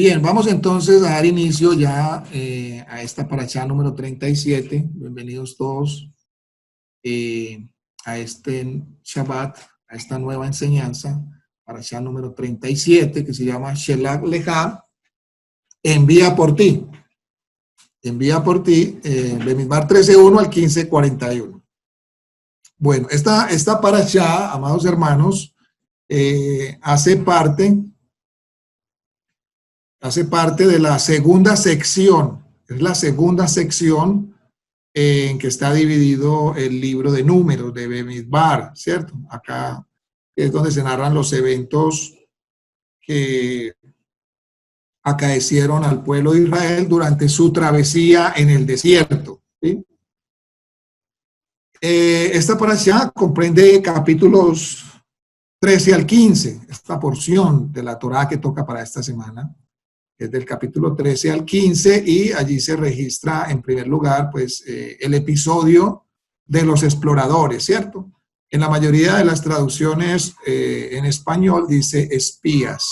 Bien, vamos entonces a dar inicio ya a esta parashá número 37. Bienvenidos todos a este Shabbat, a esta nueva enseñanza, parashá número 37, que se llama Shelach Lecha, envía por ti. Envía por ti, Bemidbar 13:1 al 15:41. Bueno, esta parashá, amados hermanos, hace parte de la segunda sección. Es la segunda sección en que está dividido el libro de Números de Bemidbar, ¿cierto? Acá es donde se narran los eventos que acaecieron al pueblo de Israel durante su travesía en el desierto, ¿sí? Esta parashá comprende capítulos 13 al 15, esta porción de la Torá que toca para esta semana. Es del capítulo 13 al 15, y allí se registra en primer lugar pues el episodio de los exploradores, ¿cierto? En la mayoría de las traducciones en español dice espías,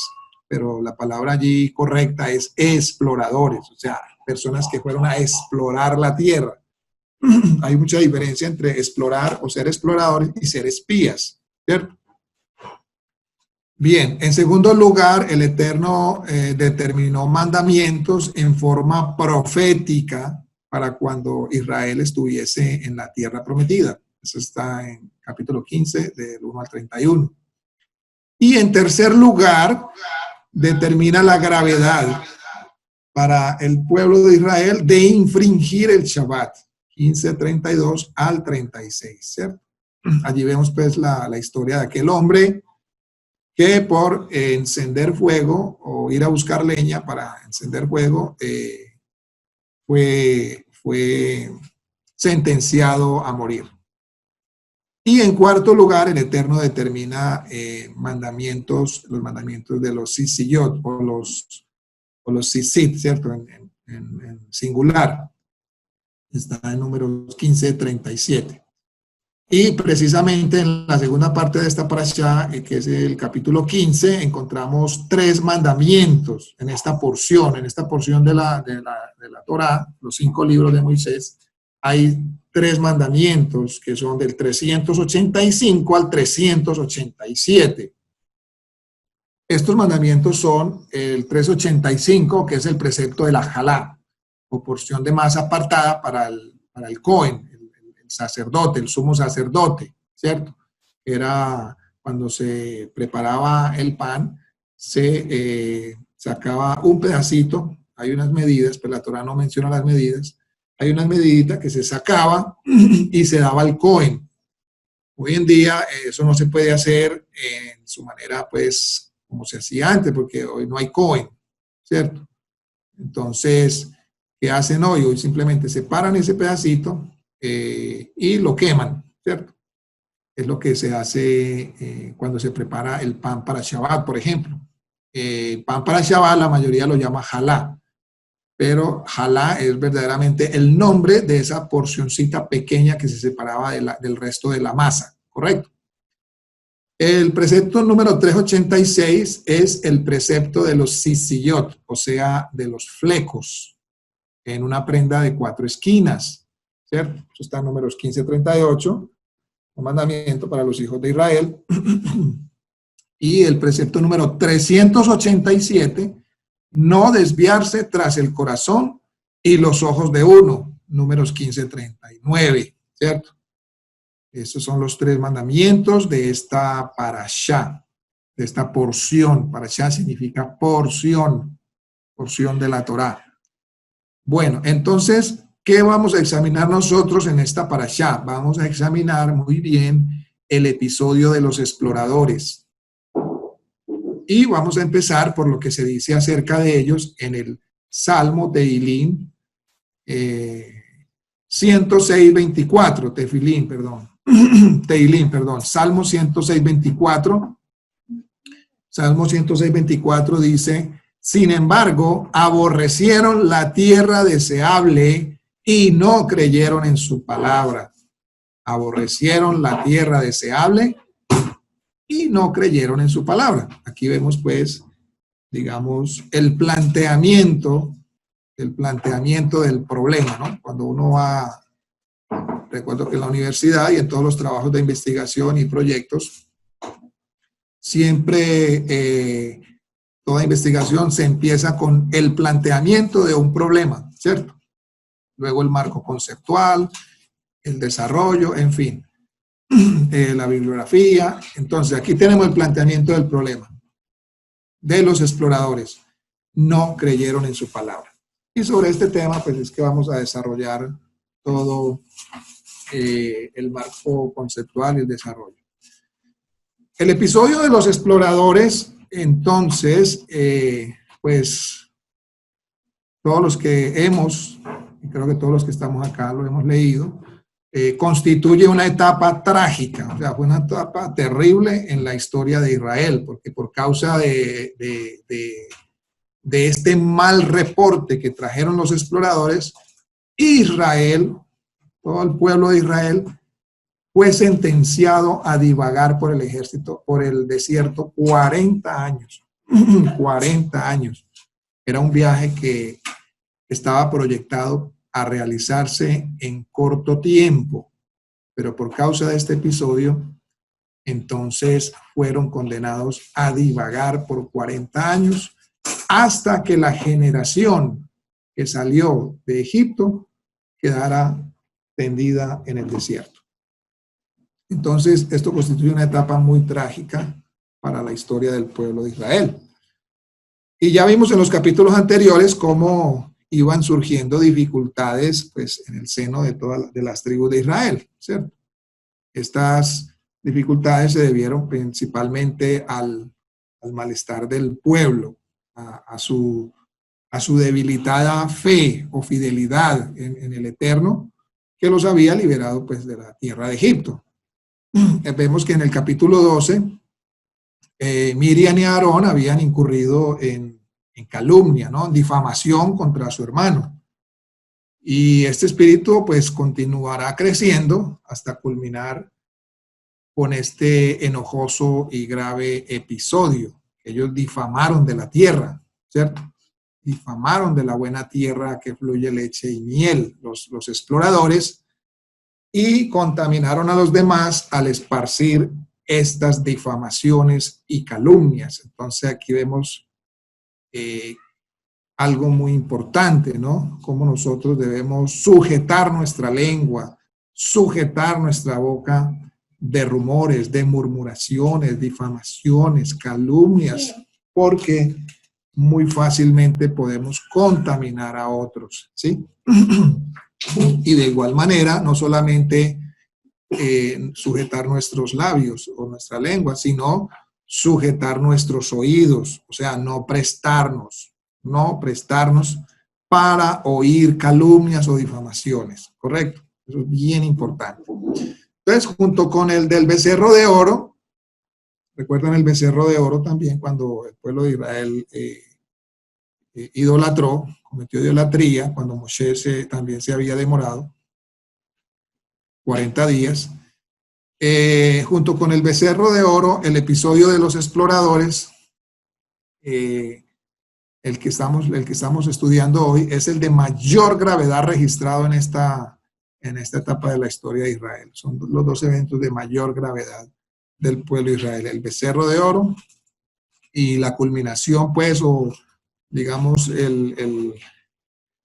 pero la palabra allí correcta es exploradores, o sea, personas que fueron a explorar la tierra. Hay mucha diferencia entre explorar o ser exploradores y ser espías, ¿cierto? Bien, en segundo lugar, el Eterno determinó mandamientos en forma profética para cuando Israel estuviese en la tierra prometida. Eso está en capítulo 15, del 1 al 31. Y en tercer lugar, determina la gravedad para el pueblo de Israel de infringir el Shabbat, 15:32 al 36, ¿cierto? Allí vemos pues la historia de aquel hombre que por encender fuego o ir a buscar leña para encender fuego fue sentenciado a morir. Y en cuarto lugar, el Eterno determina los mandamientos de los sisiyot o los sisit, ¿cierto? En singular. Está en Números 15:37. Y precisamente en la segunda parte de esta parashá, que es el capítulo 15, encontramos 3 mandamientos en esta porción de la Torá, los 5 libros de Moisés. Hay 3 mandamientos que son del 385 al 387. Estos mandamientos son el 385, que es el precepto de la jalá, o porción de masa apartada para el Cohen, sacerdote, el sumo sacerdote, ¿cierto? Era cuando se preparaba el pan, se sacaba un pedacito, hay unas medidas, pero la Torá no menciona las medidas, hay unas mediditas que se sacaba y se daba al Cohen. Hoy en día eso no se puede hacer en su manera, pues, como se hacía antes, porque hoy no hay Cohen, ¿cierto? Entonces, ¿qué hacen hoy? Hoy simplemente separan ese pedacito y lo queman, ¿cierto? Es lo que se hace cuando se prepara el pan para Shabbat, por ejemplo. Pan para Shabbat la mayoría lo llama jalá, pero jalá es verdaderamente el nombre de esa porcioncita pequeña que se separaba del resto de la masa, ¿correcto? El precepto número 386 es el precepto de los sisiyot, o sea, de los flecos, en una prenda de 4 esquinas. ¿Cierto? Eso está en Números 15:38, un mandamiento para los hijos de Israel. Y el precepto número 387, no desviarse tras el corazón y los ojos de uno, Números 15:39, ¿cierto? Esos son los 3 mandamientos de esta parashá, de esta porción. Parashá significa porción de la Torá. Bueno, entonces, ¿qué vamos a examinar nosotros en esta parashá? Vamos a examinar muy bien el episodio de los exploradores. Y vamos a empezar por lo que se dice acerca de ellos en el Salmo Teilín 106:24, Teilín, perdón, Salmo 106:24. Salmo 106:24 dice: sin embargo, aborrecieron la tierra deseable y no creyeron en su palabra. Aborrecieron la tierra deseable y no creyeron en su palabra. Aquí vemos pues digamos, el planteamiento del problema, ¿no? Cuando uno va, recuerdo que en la universidad y en todos los trabajos de investigación y proyectos, siempre toda investigación se empieza con el planteamiento de un problema, ¿cierto? Luego el marco conceptual, el desarrollo, en fin, la bibliografía. Entonces, aquí tenemos el planteamiento del problema de los exploradores. No creyeron en su palabra. Y sobre este tema, pues es que vamos a desarrollar todo el marco conceptual y el desarrollo. El episodio de los exploradores, entonces, pues todos los que hemos, y creo que todos los que estamos acá lo hemos leído, constituye una etapa trágica, o sea, fue una etapa terrible en la historia de Israel, porque por causa de este mal reporte que trajeron los exploradores, Israel, todo el pueblo de Israel, fue sentenciado a divagar por el ejército, por el desierto, 40 años. 40 años. Era un viaje que estaba proyectado a realizarse en corto tiempo, pero por causa de este episodio, entonces fueron condenados a divagar por 40 años hasta que la generación que salió de Egipto quedara tendida en el desierto. Entonces, esto constituye una etapa muy trágica para la historia del pueblo de Israel. Y ya vimos en los capítulos anteriores cómo iban surgiendo dificultades pues, en el seno de todas las tribus de Israel, ¿cierto? Estas dificultades se debieron principalmente al malestar del pueblo, a su debilitada fe o fidelidad en el Eterno, que los había liberado pues, de la tierra de Egipto. Vemos que en el capítulo 12, Miriam y Aarón habían incurrido en calumnia, ¿no? En difamación contra su hermano. Y este espíritu pues continuará creciendo hasta culminar con este enojoso y grave episodio. Ellos difamaron de la tierra, ¿cierto? Difamaron de la buena tierra que fluye leche y miel, los exploradores, y contaminaron a los demás al esparcir estas difamaciones y calumnias. Entonces aquí vemos algo muy importante, ¿no? Cómo nosotros debemos sujetar nuestra lengua, sujetar nuestra boca de rumores, de murmuraciones, difamaciones, calumnias, porque muy fácilmente podemos contaminar a otros, ¿sí? Y de igual manera, no solamente sujetar nuestros labios o nuestra lengua, sino sujetar nuestros oídos, o sea, no prestarnos para oír calumnias o difamaciones, ¿correcto? Eso es bien importante. Entonces, junto con el del becerro de oro, recuerdan el becerro de oro también cuando el pueblo de Israel idolatró, cometió idolatría, cuando Moshe también se había demorado 40 días. Junto con el becerro de oro, el episodio de los exploradores, el que estamos estudiando hoy, es el de mayor gravedad registrado en esta etapa de la historia de Israel. Son los dos eventos de mayor gravedad del pueblo de Israel, el becerro de oro y la culminación, pues, o digamos,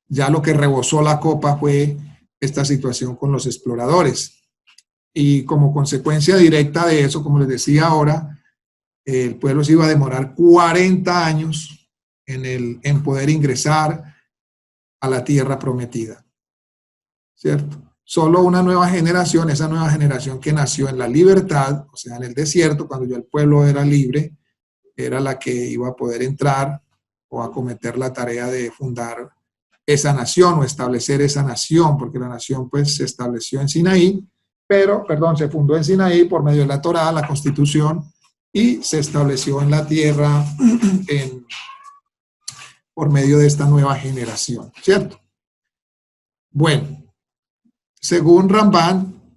ya lo que rebosó la copa fue esta situación con los exploradores. Y como consecuencia directa de eso, como les decía ahora, el pueblo se iba a demorar 40 años en poder ingresar a la tierra prometida, ¿cierto? Solo una nueva generación, esa nueva generación que nació en la libertad, o sea, en el desierto, cuando ya el pueblo era libre, era la que iba a poder entrar o acometer la tarea de fundar esa nación o establecer esa nación, porque la nación pues se estableció en Sinaí, se fundó en Sinaí por medio de la Torá, la Constitución, y se estableció en la tierra por medio de esta nueva generación, ¿cierto? Bueno, según Ramban,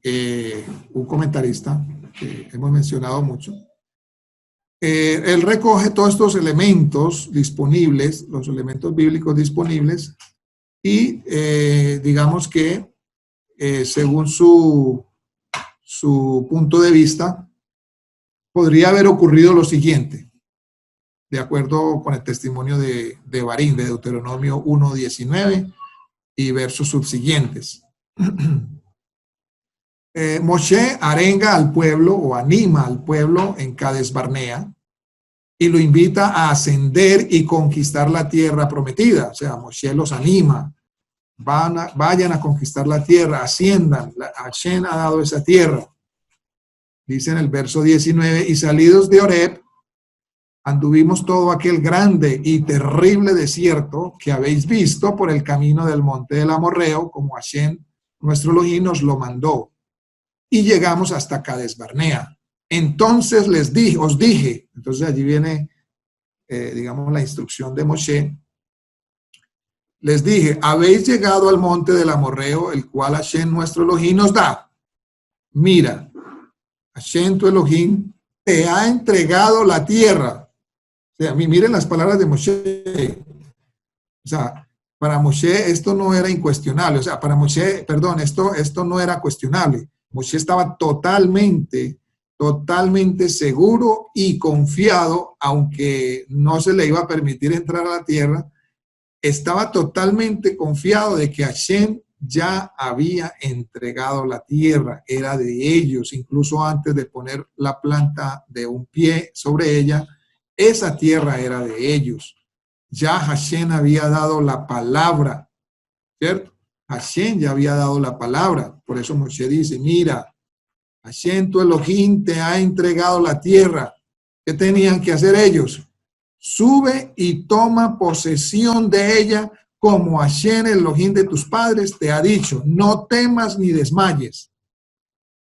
un comentarista que hemos mencionado mucho, Él recoge todos estos elementos disponibles, los elementos bíblicos disponibles, y digamos que según su punto de vista, podría haber ocurrido lo siguiente, de acuerdo con el testimonio de Barín, de Deuteronomio 1:19 y versos subsiguientes. Moshe arenga al pueblo o anima al pueblo en Cades Barnea y lo invita a ascender y conquistar la tierra prometida. O sea, Moshe los anima, vayan a conquistar la tierra, asciendan, Hashem ha dado esa tierra. Dice en el verso 19, y salidos de Horeb, anduvimos todo aquel grande y terrible desierto que habéis visto por el camino del monte del Amorreo, como Hashem, nuestro Elohim, nos lo mandó. Y llegamos hasta Cades Barnea. Entonces os dije, entonces allí viene, digamos, la instrucción de Moshe. Les dije, habéis llegado al monte del Amorreo, el cual Hashem, nuestro Elohim, nos da. Mira, Hashem, tu Elohim, te ha entregado la tierra. O sea, miren las palabras de Moshe. O sea, para Moshe esto no era incuestionable. O sea, para Moshe, perdón, esto no era cuestionable. Moshe estaba totalmente seguro y confiado, aunque no se le iba a permitir entrar a la tierra, estaba totalmente confiado de que Hashem ya había entregado la tierra, era de ellos, incluso antes de poner la planta de un pie sobre ella, esa tierra era de ellos. Ya Hashem había dado la palabra, ¿cierto? Hashem ya había dado la palabra, por eso Moshe dice, mira, Hashem tu Elohim te ha entregado la tierra. ¿Qué tenían que hacer ellos? Sube y toma posesión de ella como Hashem, el Elohim de tus padres, te ha dicho. No temas ni desmayes.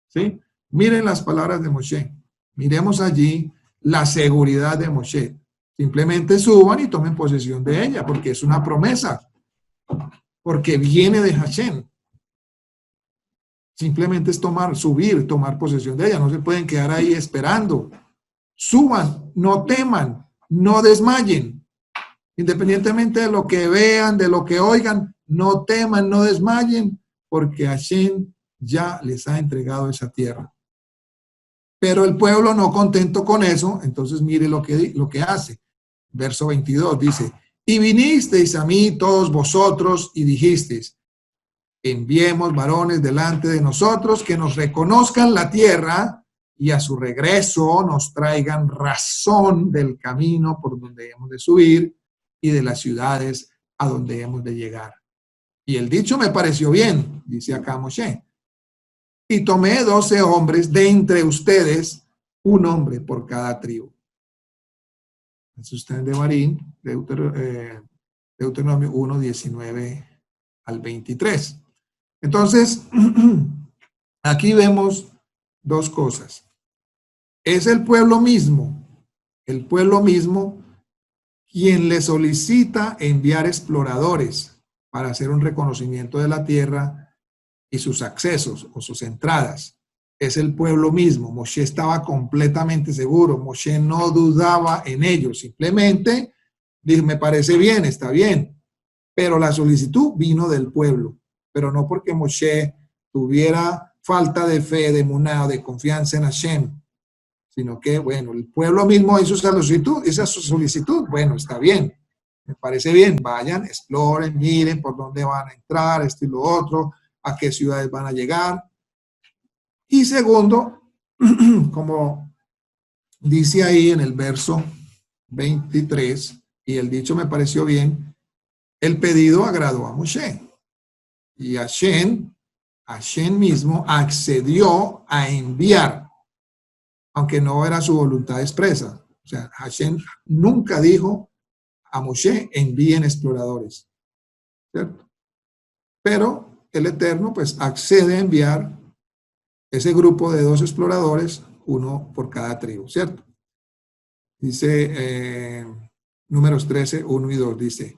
¿Sí? Miren las palabras de Moshe. Miremos allí la seguridad de Moshe. Simplemente suban y tomen posesión de ella, porque es una promesa. Porque viene de Hashem. Simplemente es subir, tomar posesión de ella. No se pueden quedar ahí esperando. Suban, no teman, no desmayen. Independientemente de lo que vean, de lo que oigan, no teman, no desmayen, porque Hashem ya les ha entregado esa tierra. Pero el pueblo, no contento con eso, entonces mire lo que hace. Verso 22 dice, y vinisteis a mí todos vosotros y dijisteis, enviemos varones delante de nosotros que nos reconozcan la tierra y a su regreso nos traigan razón del camino por donde hemos de subir y de las ciudades a donde hemos de llegar. Y el dicho me pareció bien, dice acá Moshe. Y tomé 12 hombres de entre ustedes, un hombre por cada tribu. Es usted de Barín, Deuteronomio 1, 19 al 23. Entonces, aquí vemos dos cosas. Es el pueblo mismo quien le solicita enviar exploradores para hacer un reconocimiento de la tierra y sus accesos o sus entradas. Es el pueblo mismo. Moshe estaba completamente seguro. Moshe no dudaba en ello. Simplemente dijo, me parece bien, está bien. Pero la solicitud vino del pueblo. Pero no porque Moshe tuviera falta de fe, de emuná, de confianza en Hashem, sino que, bueno, el pueblo mismo hizo esa solicitud, bueno, está bien, me parece bien, vayan, exploren, miren por dónde van a entrar, esto y lo otro, a qué ciudades van a llegar. Y segundo, como dice ahí en el verso 23, y el dicho me pareció bien, el pedido agradó a Moshe. Y Hashem mismo accedió a enviar, aunque no era su voluntad expresa. O sea, Hashem nunca dijo a Moshe, envíen exploradores, ¿cierto? Pero el Eterno, pues, accede a enviar ese grupo de 2 exploradores, uno por cada tribu, ¿cierto? Dice, Números 13, 1 y 2, dice,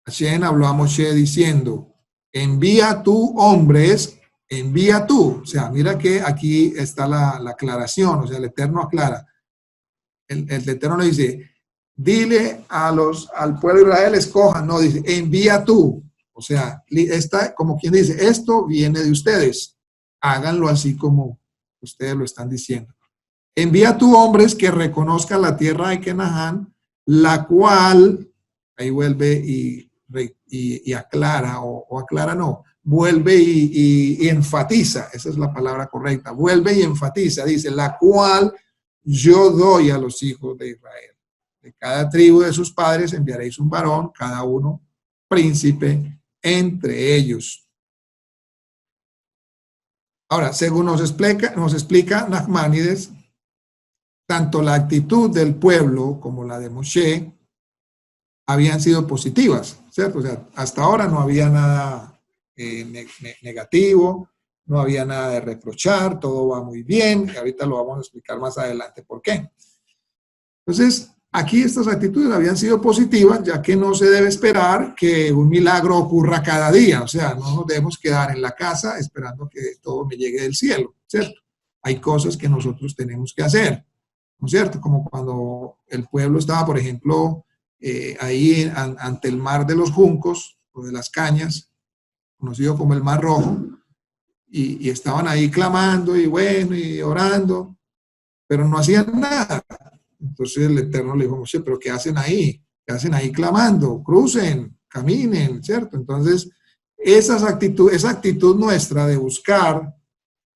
Hashem habló a Moshe diciendo, envía tú hombres, envía tú. O sea, mira que aquí está la aclaración, o sea, el Eterno aclara. el Eterno le dice, dile al pueblo de Israel, escojan, no, dice, envía tú. O sea, como quien dice, esto viene de ustedes, háganlo así como ustedes lo están diciendo. Envía tú hombres que reconozcan la tierra de Canaán, la cual, ahí vuelve y aclara, o aclara no, vuelve y enfatiza, esa es la palabra correcta, vuelve y enfatiza, dice, la cual yo doy a los hijos de Israel. De cada tribu de sus padres enviaréis un varón, cada uno príncipe entre ellos. Ahora, según nos explica Nachmanides, tanto la actitud del pueblo como la de Moshe habían sido positivas, ¿cierto? O sea, hasta ahora no había nada negativo, no había nada de reprochar, todo va muy bien, y ahorita lo vamos a explicar más adelante por qué. Entonces, aquí estas actitudes habían sido positivas, ya que no se debe esperar que un milagro ocurra cada día, o sea, no nos debemos quedar en la casa esperando que todo me llegue del cielo, ¿cierto? Hay cosas que nosotros tenemos que hacer, ¿no es cierto? Como cuando el pueblo estaba, por ejemplo, ahí ante el mar de los juncos o de las cañas, conocido como el Mar Rojo, y estaban ahí clamando y bueno, y orando, pero no hacían nada. Entonces el Eterno le dijo, Moshe, pero ¿qué hacen ahí? ¿Qué hacen ahí clamando? Crucen, caminen, ¿cierto? Entonces, esa actitud nuestra de buscar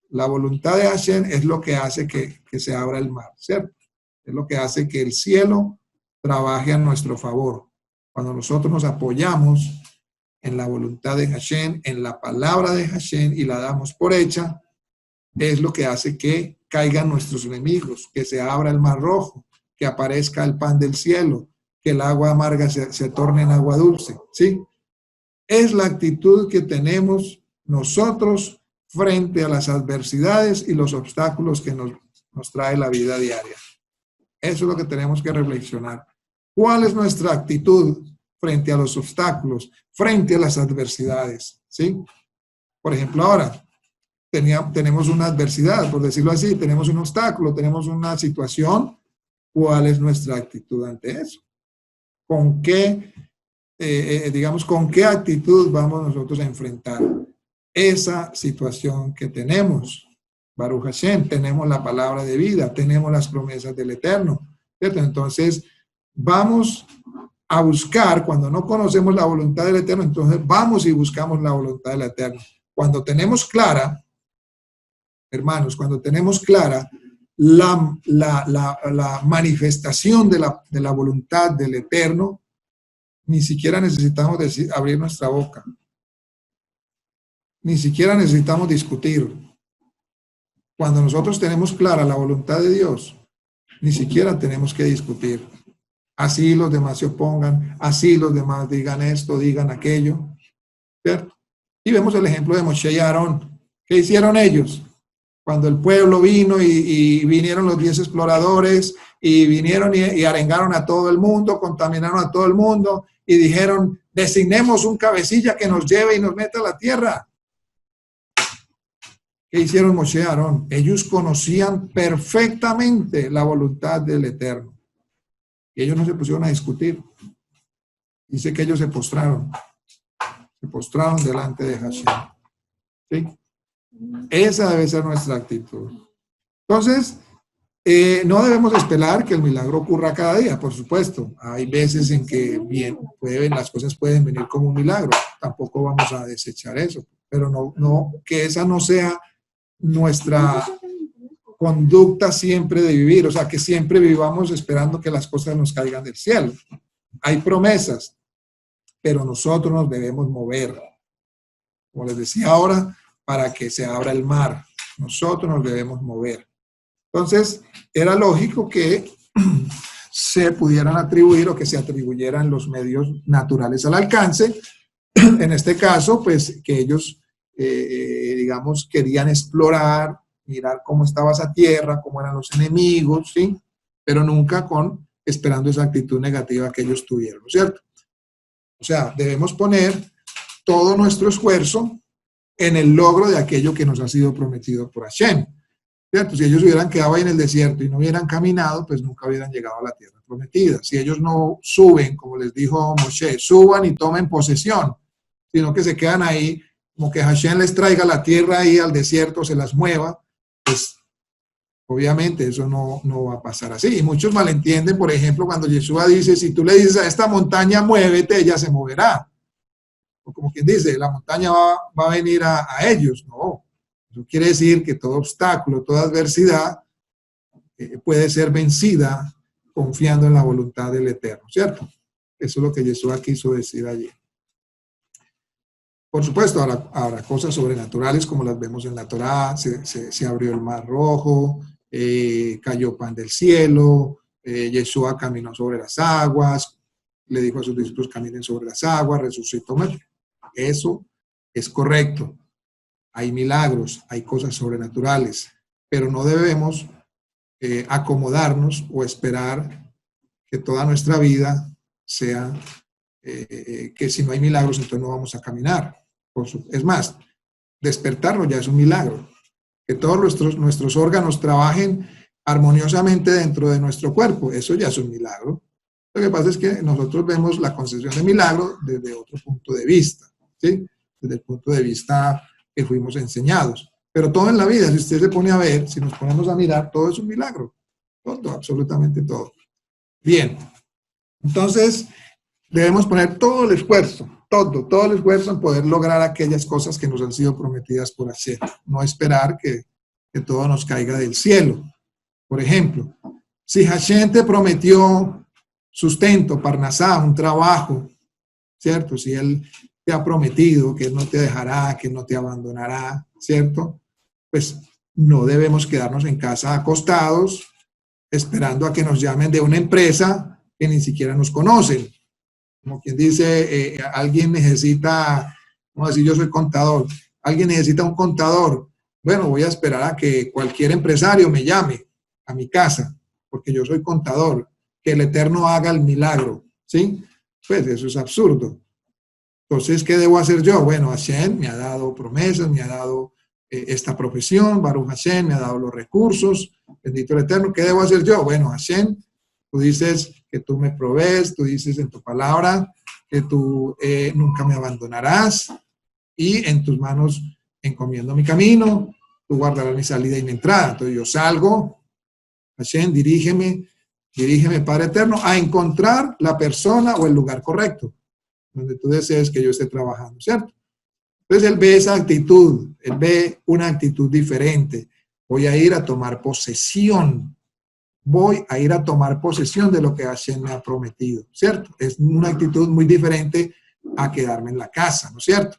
la voluntad de Hashem es lo que hace que se abra el mar, ¿cierto? Es lo que hace que el cielo trabaje a nuestro favor. Cuando nosotros nos apoyamos en la voluntad de Hashem, en la palabra de Hashem y la damos por hecha, es lo que hace que caigan nuestros enemigos, que se abra el mar rojo, que aparezca el pan del cielo, que el agua amarga se torne en agua dulce, ¿sí? Es la actitud que tenemos nosotros frente a las adversidades y los obstáculos que nos trae la vida diaria. Eso es lo que tenemos que reflexionar. ¿Cuál es nuestra actitud frente a los obstáculos, frente a las adversidades? ¿Sí? Por ejemplo, ahora tenemos una adversidad, por decirlo así, tenemos un obstáculo, tenemos una situación. ¿Cuál es nuestra actitud ante eso? ¿Con qué, con qué actitud vamos nosotros a enfrentar esa situación que tenemos? Baruch Hashem, tenemos la palabra de vida, tenemos las promesas del Eterno, ¿cierto? Entonces, vamos a buscar, cuando no conocemos la voluntad del Eterno, entonces vamos y buscamos la voluntad del Eterno. Cuando tenemos clara, hermanos, cuando tenemos clara la manifestación de la voluntad del Eterno, ni siquiera necesitamos abrir nuestra boca, ni siquiera necesitamos discutir. Cuando nosotros tenemos clara la voluntad de Dios, ni siquiera tenemos que discutir. Así los demás se opongan, así los demás digan esto, digan aquello, ¿cierto? Y vemos el ejemplo de Moshe y Aarón. ¿Qué hicieron ellos? Cuando el pueblo vino y vinieron los 10 exploradores y vinieron y arengaron a todo el mundo, contaminaron a todo el mundo y dijeron, designemos un cabecilla que nos lleve y nos meta a la tierra. ¿Qué hicieron Moshe y Aarón? Ellos conocían perfectamente la voluntad del Eterno. Y ellos no se pusieron a discutir. Dice que ellos se postraron delante de Hashem. ¿Sí? Esa debe ser nuestra actitud. Entonces, no debemos esperar que el milagro ocurra cada día, por supuesto. Hay veces en que las cosas pueden venir como un milagro. Tampoco vamos a desechar eso. Pero no, que esa no sea nuestra conducta siempre de vivir. O sea, que siempre vivamos esperando que las cosas nos caigan del cielo. Hay promesas, pero nosotros nos debemos mover. Como les decía ahora, para que se abra el mar. Nosotros nos debemos mover. Entonces, era lógico que se pudieran atribuir o que se atribuyeran los medios naturales al alcance. En este caso, pues, que ellos, querían explorar, mirar cómo estaba esa tierra, cómo eran los enemigos, ¿sí? Pero nunca esperando esa actitud negativa que ellos tuvieron, ¿cierto? O sea, debemos poner todo nuestro esfuerzo en el logro de aquello que nos ha sido prometido por Hashem. ¿cierto? Si ellos hubieran quedado ahí en el desierto y no hubieran caminado, pues nunca hubieran llegado a la tierra prometida. Si ellos no suben, como les dijo Moshe, suban y tomen posesión, sino que se quedan ahí, como que Hashem les traiga la tierra ahí al desierto, se las mueva, pues obviamente eso no va a pasar así. Y muchos malentienden, por ejemplo, cuando Yeshua dice, si tú le dices a esta montaña, muévete, ella se moverá. O como quien dice, la montaña va a venir a ellos. No, eso quiere decir que todo obstáculo, toda adversidad puede ser vencida confiando en la voluntad del Eterno, ¿cierto? Eso es lo que Yeshua quiso decir allí. Por supuesto, habrá cosas sobrenaturales como las vemos en la Torá, se abrió el mar rojo, cayó pan del cielo, Yeshua caminó sobre las aguas, le dijo a sus discípulos caminen sobre las aguas, resucitó. Eso es correcto. Hay milagros, hay cosas sobrenaturales, pero no debemos acomodarnos o esperar que toda nuestra vida sea que si no hay milagros entonces no vamos a caminar. Es más, despertarnos ya es un milagro. Que todos nuestros órganos trabajen armoniosamente dentro de nuestro cuerpo, eso ya es un milagro. Lo que pasa es que nosotros vemos la concepción de milagro desde otro punto de vista, ¿sí? Desde el punto de vista que fuimos enseñados. Pero todo en la vida, si usted se pone a ver, si nos ponemos a mirar, todo es un milagro. Todo, absolutamente todo. Bien, entonces debemos poner todo el esfuerzo, todo el esfuerzo en poder lograr aquellas cosas que nos han sido prometidas por Hashem. No esperar que todo nos caiga del cielo. Por ejemplo, si Hashem te prometió sustento, parnasá, un trabajo, ¿cierto? Si Él te ha prometido que Él no te dejará, que no te abandonará, ¿cierto? Pues no debemos quedarnos en casa acostados esperando a que nos llamen de una empresa que ni siquiera nos conocen. Como quien dice, alguien necesita, vamos a decir, yo soy contador, alguien necesita un contador. Bueno, voy a esperar a que cualquier empresario me llame a mi casa, porque yo soy contador, que el Eterno haga el milagro, ¿sí? Pues eso es absurdo. Entonces, ¿qué debo hacer yo? Bueno, Hashem me ha dado promesas, me ha dado esta profesión, Baruch Hashem me ha dado los recursos, bendito el Eterno. ¿Qué debo hacer yo? Bueno, Hashem, tú dices que tú me provees, tú dices en tu palabra que tú nunca me abandonarás y en tus manos encomiendo mi camino, tú guardarás mi salida y mi entrada. Entonces yo salgo, Hashem, dirígeme, Padre Eterno, a encontrar la persona o el lugar correcto donde tú desees que yo esté trabajando, ¿cierto? Entonces él ve esa actitud, él ve una actitud diferente. Voy a ir a tomar posesión. Voy a ir a tomar posesión de lo que Hashem me ha prometido, ¿cierto? Es una actitud muy diferente a quedarme en la casa, ¿no es cierto?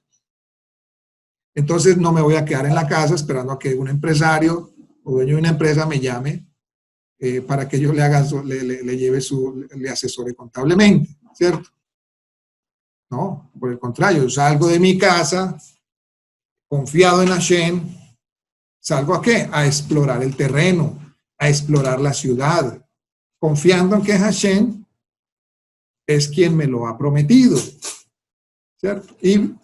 Entonces no me voy a quedar en la casa esperando a que un empresario o dueño de una empresa me llame para que yo le asesore contablemente, ¿cierto? No, por el contrario, yo salgo de mi casa confiado en Hashem, ¿salgo a qué? A explorar el terreno, a explorar la ciudad, confiando en que Hashem es quien me lo ha prometido, ¿cierto? Y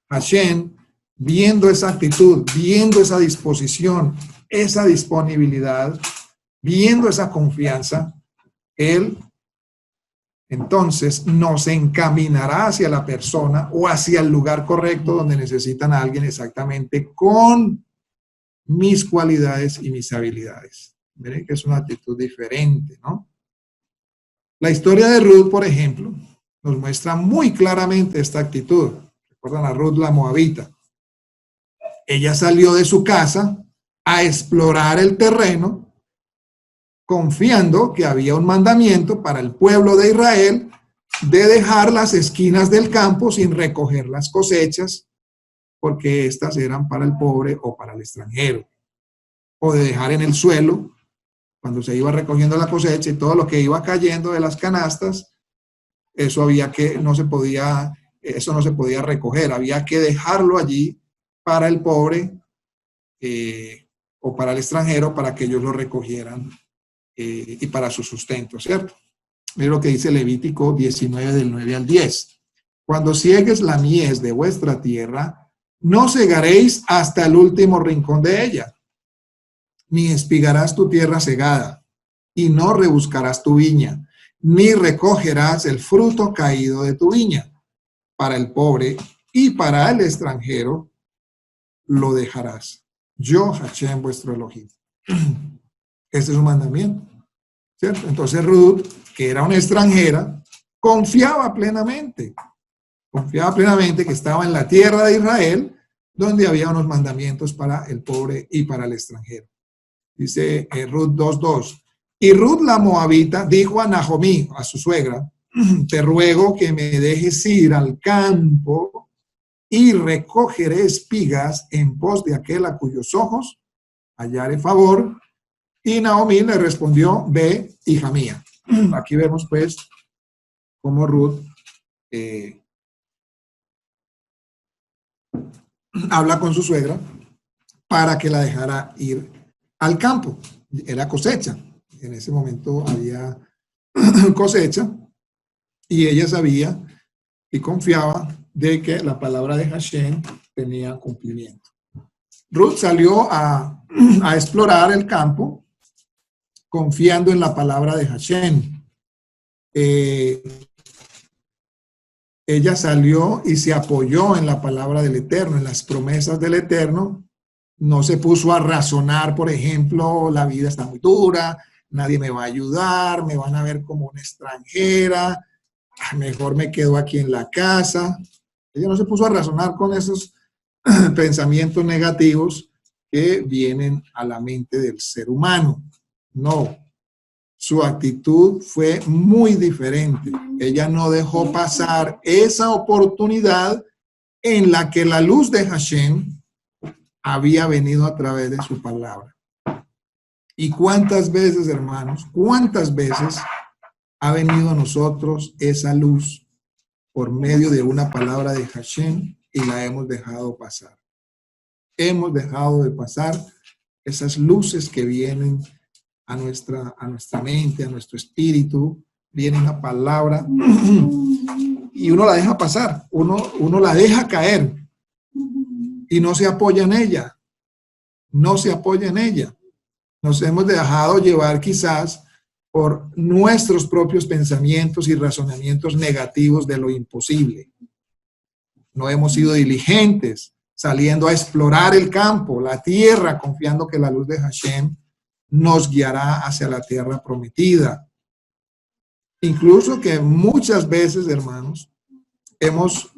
Hashem, viendo esa actitud, viendo esa disposición, esa disponibilidad, viendo esa confianza, Él entonces nos encaminará hacia la persona o hacia el lugar correcto donde necesitan a alguien exactamente con mis cualidades y mis habilidades. Miren que es una actitud diferente, ¿no? La historia de Ruth, por ejemplo, nos muestra muy claramente esta actitud. ¿Recuerdan a Ruth la Moabita? Ella salió de su casa a explorar el terreno, confiando que había un mandamiento para el pueblo de Israel de dejar las esquinas del campo sin recoger las cosechas, porque estas eran para el pobre o para el extranjero, o de dejar en el suelo, cuando se iba recogiendo la cosecha y todo lo que iba cayendo de las canastas, eso no se podía recoger, había que dejarlo allí para el pobre o para el extranjero para que ellos lo recogieran y para su sustento, ¿cierto? Mira lo que dice Levítico 19 del 9 al 10. Cuando ciegues la mies de vuestra tierra, no cegaréis hasta el último rincón de ella, ni espigarás tu tierra segada, y no rebuscarás tu viña, ni recogerás el fruto caído de tu viña. Para el pobre y para el extranjero lo dejarás. Yo, Hashem, vuestro Elohim. Este es un mandamiento, ¿cierto? Entonces Ruth, que era una extranjera, confiaba plenamente que estaba en la tierra de Israel, donde había unos mandamientos para el pobre y para el extranjero. Dice Ruth 2:2. Y Ruth la moabita dijo a Nahomí, a su suegra, te ruego que me dejes ir al campo y recogeré espigas en pos de aquel a cuyos ojos hallaré favor. Y Naomí le respondió, ve, hija mía. Aquí vemos pues cómo Ruth habla con su suegra para que la dejara ir al campo. Era cosecha. En ese momento había cosecha y ella sabía y confiaba de que la palabra de Hashem tenía cumplimiento. Ruth salió a explorar el campo confiando en la palabra de Hashem. Ella salió y se apoyó en la palabra del Eterno, en las promesas del Eterno. No se puso a razonar, por ejemplo, la vida está muy dura, nadie me va a ayudar, me van a ver como una extranjera, mejor me quedo aquí en la casa. Ella no se puso a razonar con esos pensamientos negativos que vienen a la mente del ser humano. No, su actitud fue muy diferente. Ella no dejó pasar esa oportunidad en la que la luz de Hashem había venido a través de su palabra. ¿Y cuántas veces, hermanos, cuántas veces ha venido a nosotros esa luz por medio de una palabra de Hashem y la hemos dejado pasar? Hemos dejado de pasar esas luces que vienen a nuestra mente, a nuestro espíritu, viene una palabra y uno la deja pasar, uno la deja caer y no se apoya en ella, no se apoya en ella. Nos hemos dejado llevar quizás por nuestros propios pensamientos y razonamientos negativos de lo imposible. No hemos sido diligentes, saliendo a explorar el campo, la tierra, confiando que la luz de Hashem nos guiará hacia la tierra prometida. Incluso que muchas veces, hermanos, hemos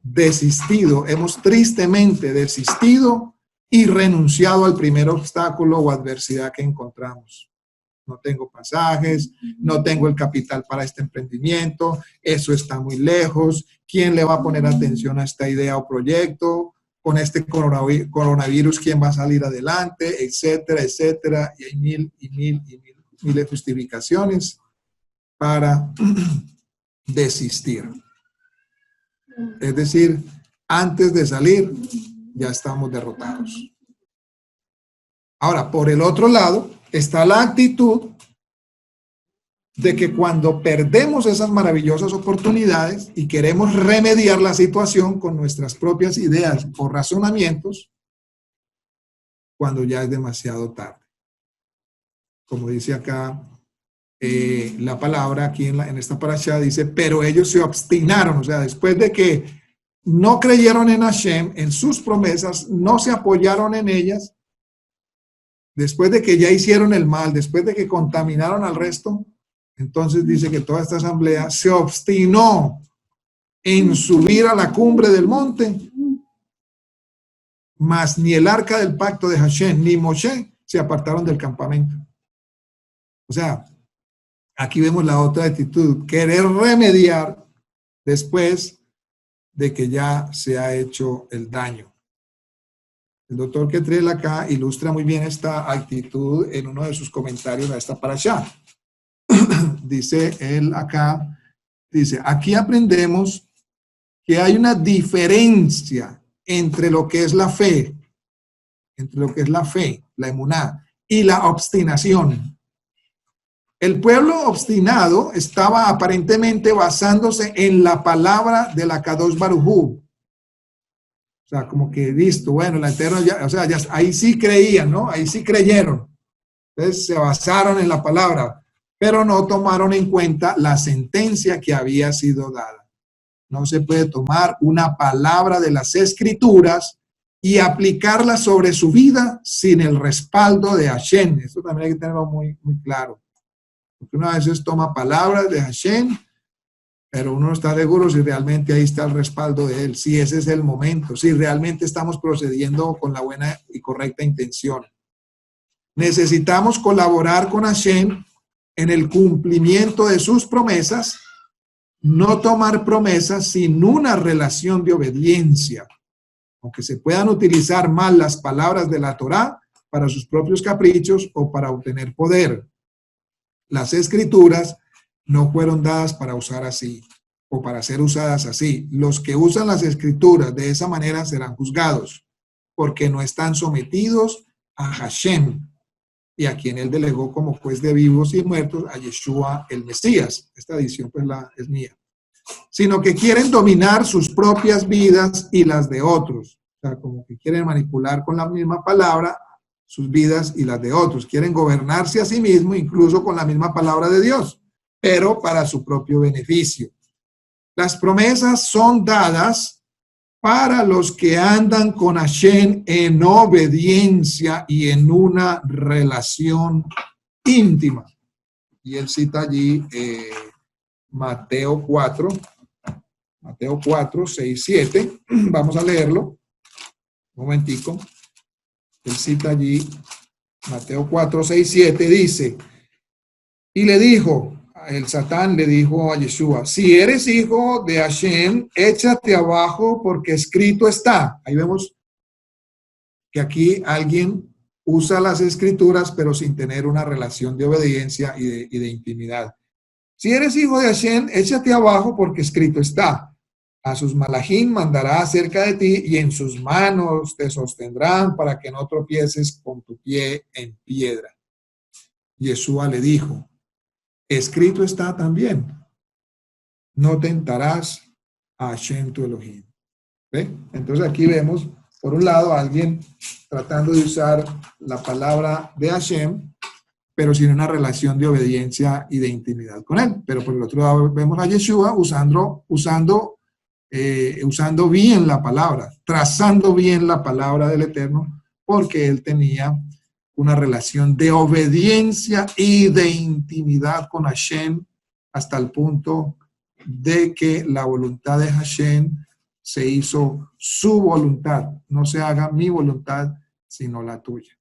desistido, hemos tristemente desistido y renunciado al primer obstáculo o adversidad que encontramos. No tengo pasajes, no tengo el capital para este emprendimiento, eso está muy lejos, ¿quién le va a poner atención a esta idea o proyecto? Con este coronavirus, ¿quién va a salir adelante? Etcétera, etcétera. Y hay mil de justificaciones para desistir. Es decir, antes de salir, ya estamos derrotados. Ahora, por el otro lado, está la actitud de que cuando perdemos esas maravillosas oportunidades y queremos remediar la situación con nuestras propias ideas o razonamientos, cuando ya es demasiado tarde. Como dice acá la palabra, aquí en esta parashá dice, pero ellos se obstinaron, o sea, después de que no creyeron en Hashem, en sus promesas, no se apoyaron en ellas, después de que ya hicieron el mal, después de que contaminaron al resto, entonces dice que toda esta asamblea se obstinó en subir a la cumbre del monte, mas ni el arca del pacto de Hashem ni Moshe se apartaron del campamento. O sea, aquí vemos la otra actitud, querer remediar después de que ya se ha hecho el daño. El doctor Ketriel acá ilustra muy bien esta actitud en uno de sus comentarios a esta parashá. Dice él acá, dice, aquí aprendemos que hay una diferencia entre lo que es la fe, la emuná, y la obstinación. El pueblo obstinado estaba aparentemente basándose en la palabra de la Kadosh Baruj Hu. sea, como que listo, bueno, el Eterno ya, o sea, ya, ahí sí creían, ¿no? Ahí sí creyeron. Entonces se basaron en la palabra, pero no tomaron en cuenta la sentencia que había sido dada. No se puede tomar una palabra de las Escrituras y aplicarla sobre su vida sin el respaldo de Hashem. Esto también hay que tenerlo muy, muy claro. Porque uno a veces toma palabras de Hashem, pero uno no está seguro si realmente ahí está el respaldo de él, si ese es el momento, si realmente estamos procediendo con la buena y correcta intención. Necesitamos colaborar con Hashem en el cumplimiento de sus promesas, no tomar promesas sin una relación de obediencia. Aunque se puedan utilizar mal las palabras de la Torá para sus propios caprichos o para obtener poder. Las Escrituras no fueron dadas para usar así o para ser usadas así. Los que usan las Escrituras de esa manera serán juzgados porque no están sometidos a Hashem y a quien él delegó como juez de vivos y muertos, a Yeshua el Mesías. Esta edición pues es mía. Sino que quieren dominar sus propias vidas y las de otros. O sea, como que quieren manipular con la misma palabra sus vidas y las de otros. Quieren gobernarse a sí mismos, incluso con la misma palabra de Dios, pero para su propio beneficio. Las promesas son dadas para los que andan con Hashem en obediencia y en una relación íntima. Y él cita allí Mateo 4, 6, 7. Vamos a leerlo. Un momentico. Él cita allí Mateo 4, 6, 7. Dice, y le dijo, el Satán le dijo a Yeshua, si eres hijo de Hashem, échate abajo porque escrito está. Ahí vemos que aquí alguien usa las escrituras, pero sin tener una relación de obediencia y de intimidad. Si eres hijo de Hashem, échate abajo porque escrito está. A sus malachim mandará acerca de ti y en sus manos te sostendrán para que no tropieces con tu pie en piedra. Yeshua le dijo, escrito está también, no tentarás a Hashem tu Elohim. ¿Ve? Entonces aquí vemos, por un lado, a alguien tratando de usar la palabra de Hashem, pero sin una relación de obediencia y de intimidad con él. Pero por el otro lado vemos a Yeshua usando bien la palabra, trazando bien la palabra del Eterno, porque él tenía una relación de obediencia y de intimidad con Hashem hasta el punto de que la voluntad de Hashem se hizo su voluntad. No se haga mi voluntad, sino la tuya.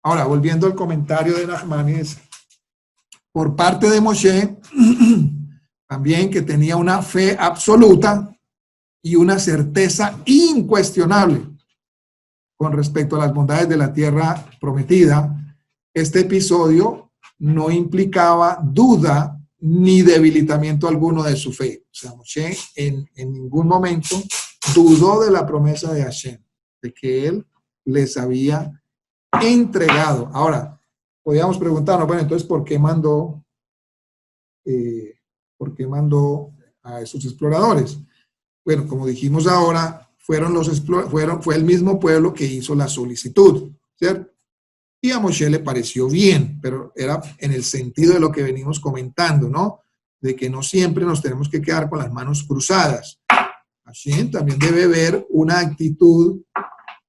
Ahora, volviendo al comentario de Nachmanides, por parte de Moshe, también que tenía una fe absoluta y una certeza incuestionable con respecto a las bondades de la tierra prometida, este episodio no implicaba duda ni debilitamiento alguno de su fe. O sea, Moshe en ningún momento dudó de la promesa de Hashem, de que él les había entregado. Ahora, podríamos preguntarnos, bueno, entonces, ¿por qué mandó a esos exploradores? Bueno, como dijimos ahora, fue el mismo pueblo que hizo la solicitud, ¿cierto? Y a Moshe le pareció bien, pero era en el sentido de lo que venimos comentando, ¿no? De que no siempre nos tenemos que quedar con las manos cruzadas. Hashem también debe ver una actitud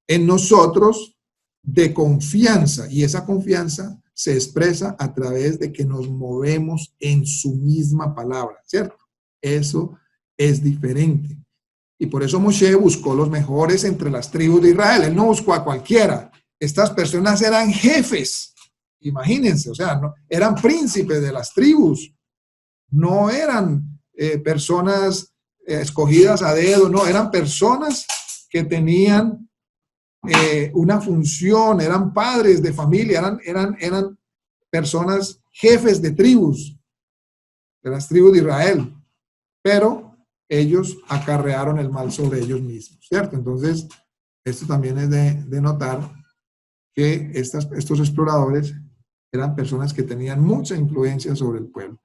en nosotros de confianza, y esa confianza se expresa a través de que nos movemos en su misma palabra, ¿cierto? Eso es diferente. Y por eso Moshe buscó los mejores entre las tribus de Israel. Él no buscó a cualquiera. Estas personas eran jefes. Imagínense, o sea, no, eran príncipes de las tribus. No eran personas escogidas a dedo, no, eran personas que tenían una función, eran padres de familia, eran personas jefes de tribus, de las tribus de Israel. Pero ellos acarrearon el mal sobre ellos mismos, ¿cierto? Entonces, esto también es de notar que estos exploradores eran personas que tenían mucha influencia sobre el pueblo.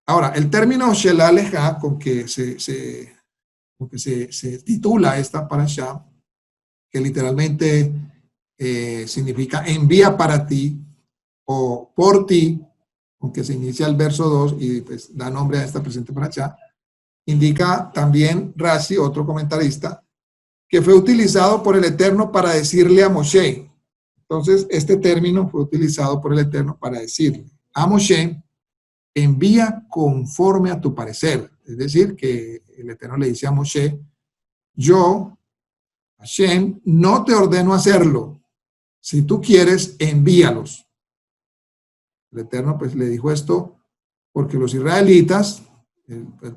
Ahora, el término Shelah Leja, con que se porque se titula esta parashá, que literalmente significa envía para ti o por ti, aunque se inicia el verso 2 y pues da nombre a esta presente parashá, indica también Rashi, otro comentarista, que fue utilizado por el Eterno para decirle a Moshe. Entonces, este término fue utilizado por el Eterno para decirle a Moshe, envía conforme a tu parecer. Es decir, que el Eterno le dice a Moshe, yo, Hashem, no te ordeno hacerlo. Si tú quieres, envíalos. El Eterno pues le dijo esto porque los israelitas,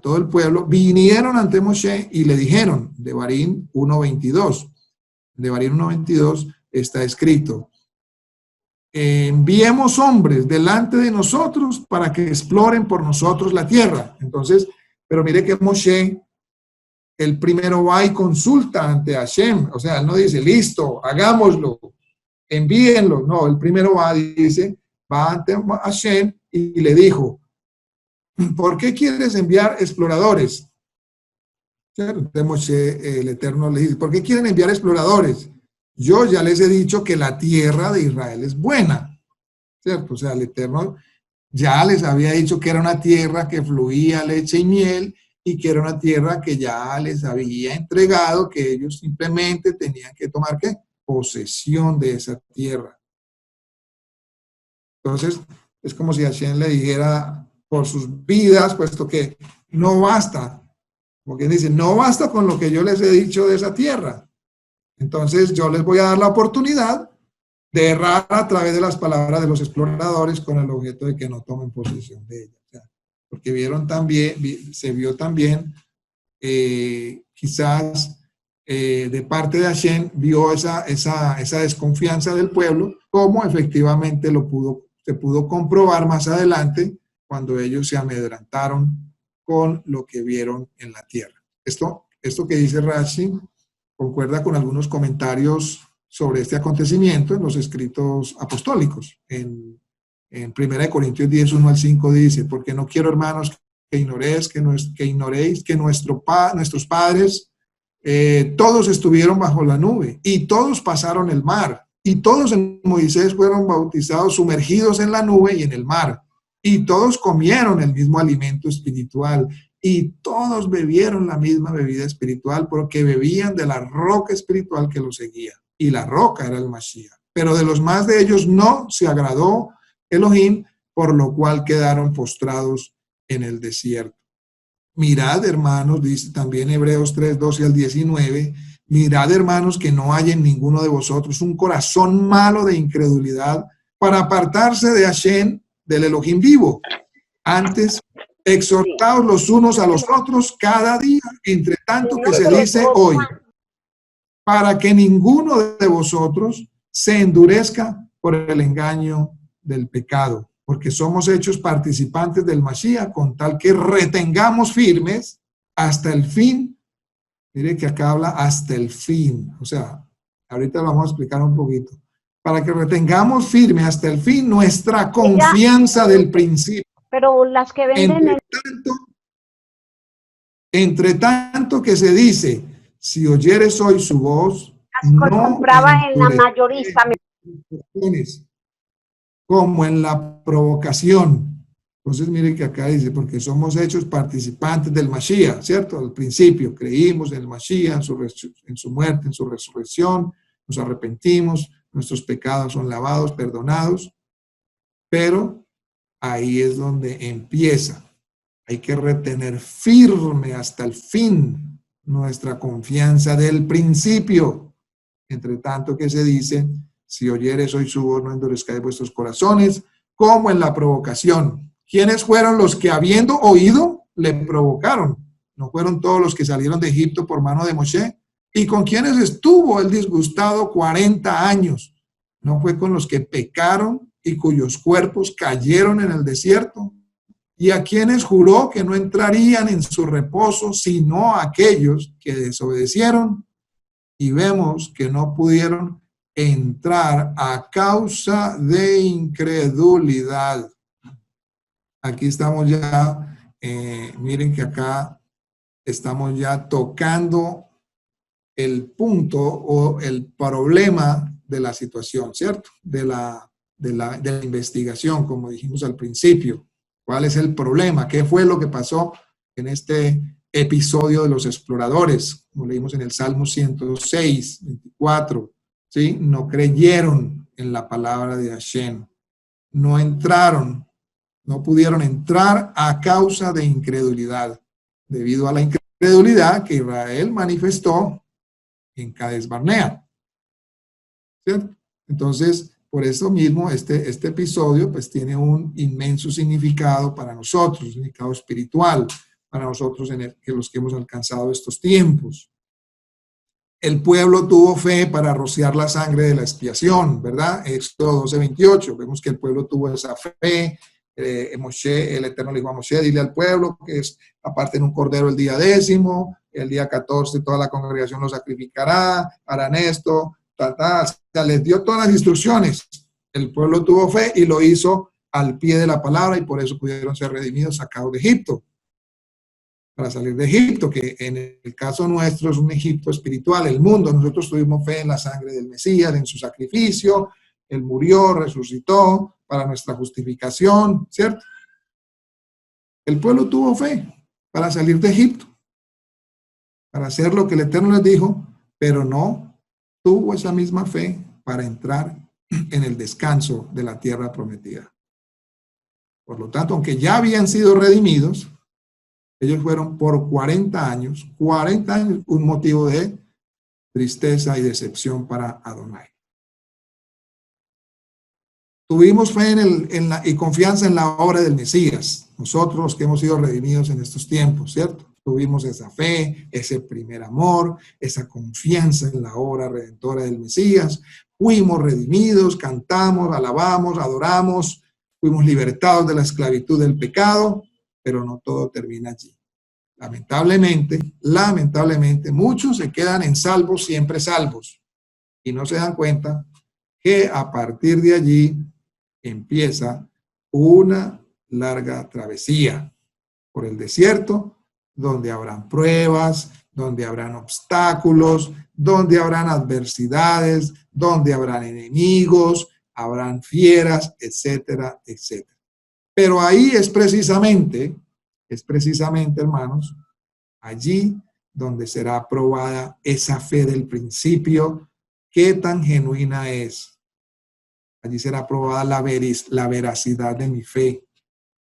todo el pueblo, vinieron ante Moshe y le dijeron, Devarim 1:22. Devarim 1:22 está escrito, enviemos hombres delante de nosotros para que exploren por nosotros la tierra. Entonces, pero mire que Moshe, el primero va y consulta ante Hashem, o sea, él no dice, listo, hagámoslo, envíenlo. No, el primero va, dice, va ante Hashem y le dijo, ¿por qué quieres enviar exploradores? Entonces Moshe, el Eterno le dice, ¿por qué quieren enviar exploradores? Yo ya les he dicho que la tierra de Israel es buena, ¿cierto? O sea, el Eterno ya les había dicho que era una tierra que fluía leche y miel y que era una tierra que ya les había entregado, que ellos simplemente tenían que tomar, ¿qué? Posesión de esa tierra. Entonces, es como si Hashem le dijera por sus vidas, puesto que no basta, como quien dice, no basta con lo que yo les he dicho de esa tierra. Entonces, yo les voy a dar la oportunidad de errar a través de las palabras de los exploradores con el objeto de que no tomen posesión de ella. O sea, porque vieron también, se vio también, quizás de parte de Hashem, vio esa desconfianza del pueblo, como efectivamente se pudo comprobar más adelante cuando ellos se amedrentaron con lo que vieron en la tierra. Esto que dice Rashi concuerda con algunos comentarios sobre este acontecimiento en los escritos apostólicos. En 1 Corintios 10, 1-5 dice, porque no quiero, hermanos, que ignoréis que nuestros padres todos estuvieron bajo la nube y todos pasaron el mar y todos en Moisés fueron bautizados, sumergidos en la nube y en el mar y todos comieron el mismo alimento espiritual y todos bebieron la misma bebida espiritual porque bebían de la roca espiritual que los seguía. Y la roca era el Mashiach. Pero de los más de ellos no se agradó Elohim, por lo cual quedaron postrados en el desierto. Mirad, hermanos, dice también Hebreos 3:12-19, mirad, hermanos, que no haya en ninguno de vosotros un corazón malo de incredulidad para apartarse de Hashem, del Elohim vivo. Antes, exhortaos los unos a los otros cada día, entre tanto que se dice hoy, para que ninguno de vosotros se endurezca por el engaño del pecado, porque somos hechos participantes del Mashiach, con tal que retengamos firmes hasta el fin. Mire que acá habla hasta el fin, o sea, ahorita lo vamos a explicar un poquito, para que retengamos firme hasta el fin nuestra confianza del principio. Pero las que venden entre tanto que se dice, si oyeres hoy su voz, no compraba en la mayorista, como en la provocación. Entonces miren que acá dice, porque somos hechos participantes del Mashiach, ¿cierto? Al principio creímos en el Mashiach, en su muerte, en su resurrección, nos arrepentimos, nuestros pecados son lavados, perdonados, pero ahí es donde empieza. Hay que retener firme hasta el fin nuestra confianza del principio. Entre tanto que se dice, si oyeres hoy su voz, no endurezcáis vuestros corazones, como en la provocación. ¿Quiénes fueron los que, habiendo oído, le provocaron? ¿No fueron todos los que salieron de Egipto por mano de Moshe? ¿Y con quiénes estuvo el disgustado 40 años? ¿No fue con los que pecaron y cuyos cuerpos cayeron en el desierto? ¿Y a quienes juró que no entrarían en su reposo, sino a aquellos que desobedecieron? Y vemos que no pudieron entrar a causa de incredulidad. Aquí estamos ya, miren que acá estamos ya tocando el punto o el problema de la situación, ¿cierto? De la investigación, como dijimos al principio. ¿Cuál es el problema? ¿Qué fue lo que pasó en este episodio de los exploradores? Como leímos en el Salmo 106, 24, ¿sí? No creyeron en la palabra de Hashem. No entraron, no pudieron entrar a causa de incredulidad. Debido a la incredulidad que Israel manifestó en Cades Barnea, ¿cierto? Entonces, por eso mismo, este episodio pues tiene un inmenso significado para nosotros, un significado espiritual para nosotros que los que hemos alcanzado estos tiempos. El pueblo tuvo fe para rociar la sangre de la expiación, ¿verdad? Éxodo 12:28, vemos que el pueblo tuvo esa fe. Moshe, el Eterno le dijo a Moshe, dile al pueblo que aparten un cordero el día 10, el día 14 toda la congregación lo sacrificará, harán esto, o sea, les dio todas las instrucciones. El pueblo tuvo fe y lo hizo al pie de la palabra y por eso pudieron ser redimidos, sacados de Egipto. Para salir de Egipto, que en el caso nuestro es un Egipto espiritual, el mundo. Nosotros tuvimos fe en la sangre del Mesías, en su sacrificio. Él murió, resucitó para nuestra justificación, ¿cierto? El pueblo tuvo fe para salir de Egipto, para hacer lo que el Eterno les dijo, pero no tuvo esa misma fe para entrar en el descanso de la tierra prometida. Por lo tanto, aunque ya habían sido redimidos, ellos fueron por 40 años, un motivo de tristeza y decepción para Adonai. Tuvimos fe y confianza en la obra del Mesías, nosotros que hemos sido redimidos en estos tiempos, ¿cierto? Tuvimos esa fe, ese primer amor, esa confianza en la obra redentora del Mesías. Fuimos redimidos, cantamos, alabamos, adoramos, fuimos libertados de la esclavitud del pecado, pero no todo termina allí. Lamentablemente, muchos se quedan en salvos, siempre salvos, y no se dan cuenta que a partir de allí empieza una larga travesía por el desierto, donde habrán pruebas, donde habrán obstáculos, donde habrán adversidades, donde habrán enemigos, habrán fieras, etcétera, etcétera. Pero ahí es precisamente, hermanos, allí donde será probada esa fe del principio, qué tan genuina es. Allí será probada la veracidad de mi fe,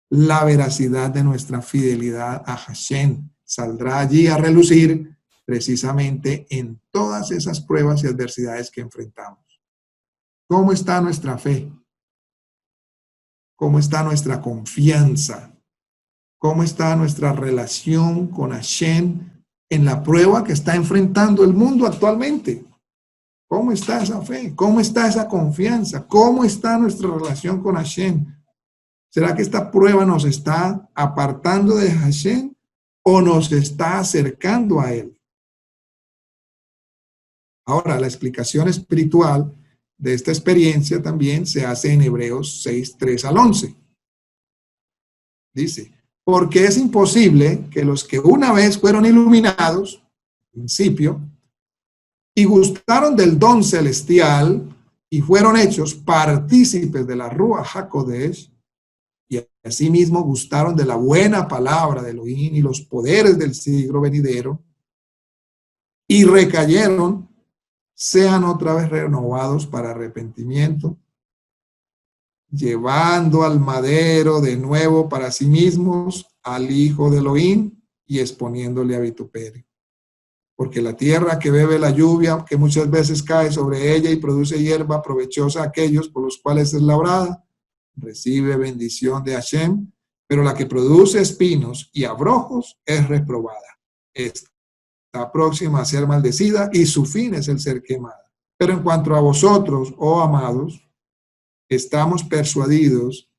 la veracidad de nuestra fidelidad a Hashem. Saldrá allí a relucir precisamente en todas esas pruebas y adversidades que enfrentamos. ¿Cómo está nuestra fe? ¿Cómo está nuestra confianza? ¿Cómo está nuestra relación con Hashem en la prueba que está enfrentando el mundo actualmente? ¿Cómo está esa fe? ¿Cómo está esa confianza? ¿Cómo está nuestra relación con Hashem? ¿Será que esta prueba nos está apartando de Hashem o nos está acercando a Él? Ahora, la explicación espiritual de esta experiencia también se hace en Hebreos 6, 3 al 11. Dice, porque es imposible que los que una vez fueron iluminados, al principio, y gustaron del don celestial y fueron hechos partícipes de la Ruach HaKodesh, y asimismo gustaron de la buena palabra de Elohim y los poderes del siglo venidero, y recayeron, sean otra vez renovados para arrepentimiento, llevando al madero de nuevo para sí mismos al Hijo de Elohim y exponiéndole a vituperio. Porque la tierra que bebe la lluvia, que muchas veces cae sobre ella y produce hierba provechosa a aquellos por los cuales es labrada, recibe bendición de Hashem, pero la que produce espinos y abrojos es reprobada. Está próxima a ser maldecida y su fin es el ser quemada. Pero en cuanto a vosotros, oh amados, estamos persuadidos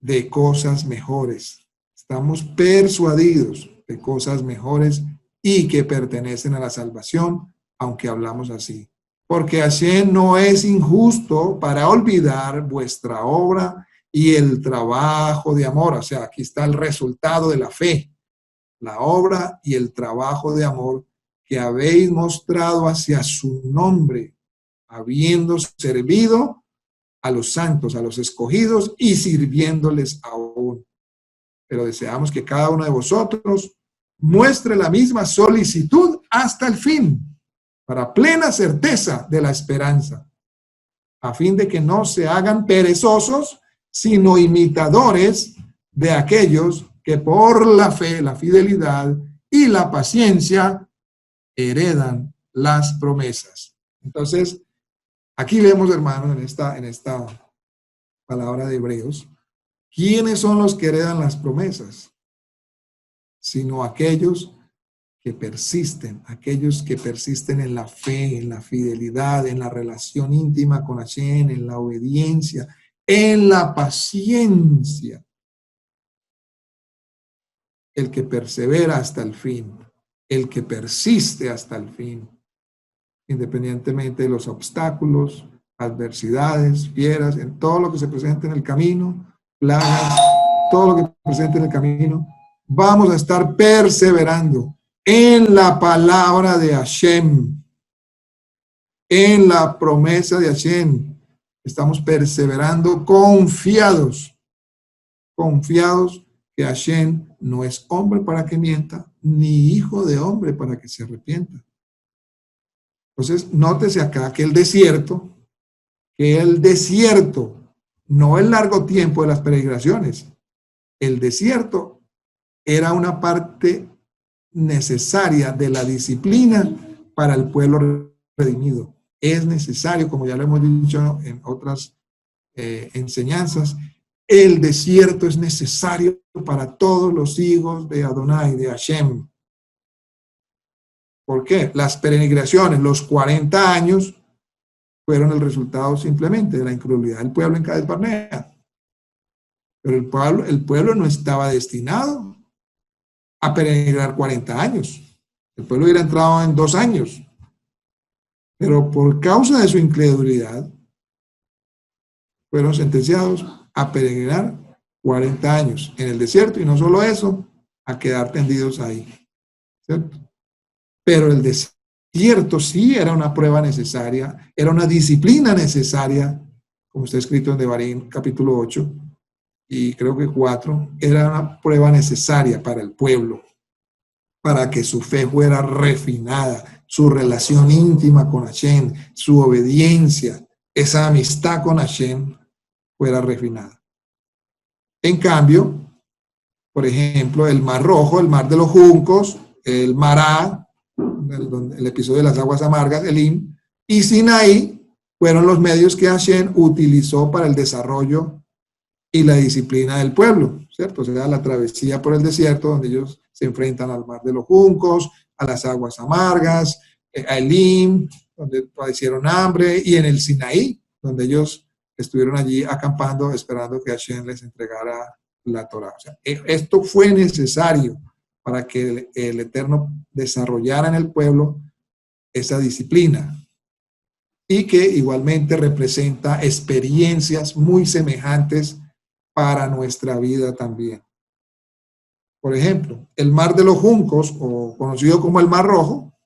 de cosas mejores. Estamos persuadidos de cosas mejores y que pertenecen a la salvación, aunque hablamos así. Porque Hashem no es injusto para olvidar vuestra obra y el trabajo de amor. O sea, aquí está el resultado de la fe. la obra y el trabajo de amor que habéis mostrado hacia su nombre, habiendo servido a los santos, a los escogidos y sirviéndoles aún. Pero deseamos que cada uno de vosotros muestre la misma solicitud hasta el fin, para plena certeza de la esperanza, a fin de que no se hagan perezosos, sino imitadores de aquellos que por la fe, la fidelidad y la paciencia heredan las promesas. Entonces, aquí vemos, hermanos, en esta palabra de Hebreos, ¿quiénes son los que heredan las promesas? Sino aquellos que persisten en la fe, en la fidelidad, en la relación íntima con Hashem, en la obediencia, en la paciencia. El que persevera hasta el fin, el que persiste hasta el fin, independientemente de los obstáculos, adversidades, fieras, en todo lo que se presente en el camino, plagas, todo lo que se presente en el camino, vamos a estar perseverando en la palabra de Hashem, en la promesa de Hashem. Estamos perseverando confiados que Hashem no es hombre para que mienta, ni hijo de hombre para que se arrepienta. Entonces, nótese acá que el desierto, no el largo tiempo de las peregrinaciones, el desierto era una parte necesaria de la disciplina para el pueblo redimido. Es necesario, como ya lo hemos dicho en otras enseñanzas, el desierto es necesario para todos los hijos de Adonai, de Hashem. ¿Por qué? Las peregrinaciones, los 40 años, fueron el resultado simplemente de la incredulidad del pueblo en Cades Barnea. Pero el pueblo no estaba destinado a peregrinar 40 años. El pueblo hubiera entrado en 2 años. Pero por causa de su incredulidad, fueron sentenciados a peregrinar 40 años en el desierto, y no solo eso, a quedar tendidos ahí, ¿cierto? Pero el desierto sí era una prueba necesaria, era una disciplina necesaria, como está escrito en Devarim capítulo 8, y creo que 4, era una prueba necesaria para el pueblo, para que su fe fuera refinada, su relación íntima con Hashem, su obediencia, esa amistad con Hashem fuera refinada. En cambio, por ejemplo, el Mar Rojo, el Mar de los Juncos, el Mará, el episodio de las aguas amargas, Elim, y Sinaí fueron los medios que Hashem utilizó para el desarrollo y la disciplina del pueblo, ¿cierto? O sea, la travesía por el desierto, donde ellos se enfrentan al Mar de los Juncos, a las aguas amargas, a Elim, donde padecieron hambre, y en el Sinaí, donde ellos estuvieron allí acampando, esperando que Hashem les entregara la Torá. O sea, esto fue necesario para que el Eterno desarrollara en el pueblo esa disciplina, y que igualmente representa experiencias muy semejantes para nuestra vida también. Por ejemplo, el Mar de los Juncos, o conocido como el Mar Rojo,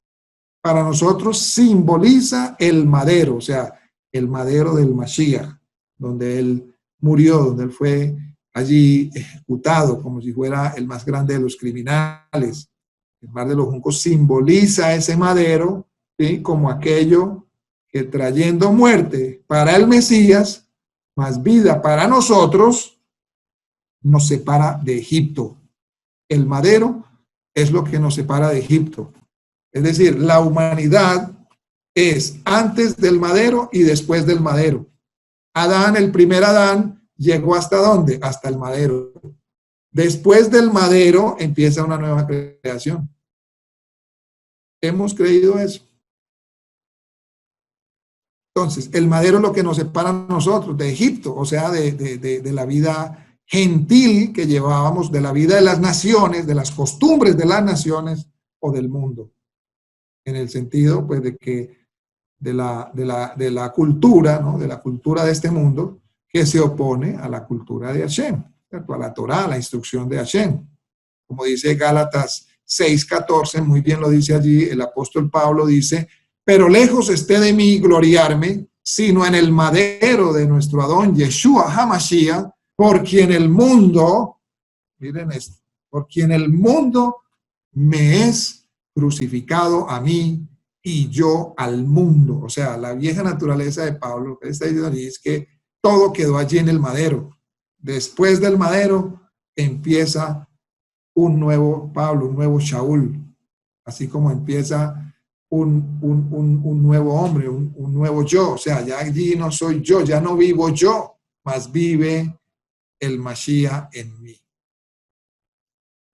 para nosotros simboliza el madero, o sea, el madero del Mashiach, donde él murió, donde él fue allí ejecutado como si fuera el más grande de los criminales. El Mar de los Juncos simboliza ese madero, ¿sí?, como aquello que, trayendo muerte para el Mesías, más vida para nosotros, nos separa de Egipto. El madero es lo que nos separa de Egipto. Es decir, la humanidad es antes del madero y después del madero. Adán, el primer Adán, llegó ¿hasta dónde? Hasta el madero. Después del madero empieza una nueva creación. ¿Hemos creído eso? Entonces, el madero es lo que nos separa a nosotros de Egipto, o sea, de la vida gentil que llevábamos, de la vida de las naciones, de las costumbres de las naciones o del mundo. En el sentido, pues, de que de la cultura, ¿no?, de la cultura de este mundo, que se opone a la cultura de Hashem, ¿cierto?, a la Torá, a la instrucción de Hashem. como dice Gálatas 6:14, muy bien lo dice allí el apóstol Pablo, dice, pero lejos esté de mí gloriarme, sino en el madero de nuestro Adón Yeshua HaMashiach, por quien el mundo, miren esto, por quien el mundo me es crucificado a mí y yo al mundo. O sea, la vieja naturaleza de Pablo, lo que está diciendo allí es que todo quedó allí en el madero. Después del madero empieza un nuevo Pablo, un nuevo Shaul, así como empieza un nuevo hombre, un nuevo yo. O sea, ya allí no soy yo, ya no vivo yo, mas vive el Mashiach en mí.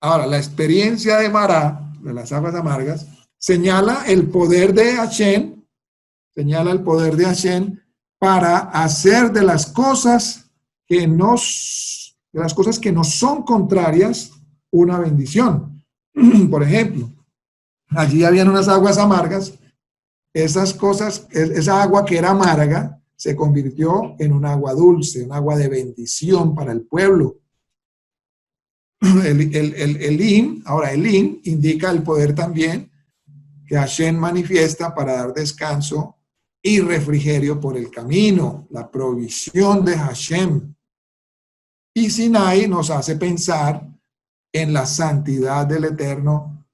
Ahora, la experiencia de Mará, de las aguas amargas, señala el poder de Hashem, para hacer de las cosas que no son contrarias una bendición. Por ejemplo, allí habían unas aguas amargas, esa agua que era amarga se convirtió en un agua dulce, un agua de bendición para el pueblo. Ahora el in indica el poder también que Hashem manifiesta para dar descanso y refrigerio por el camino, la provisión de Hashem. Y Sinai nos hace pensar en la santidad del Eterno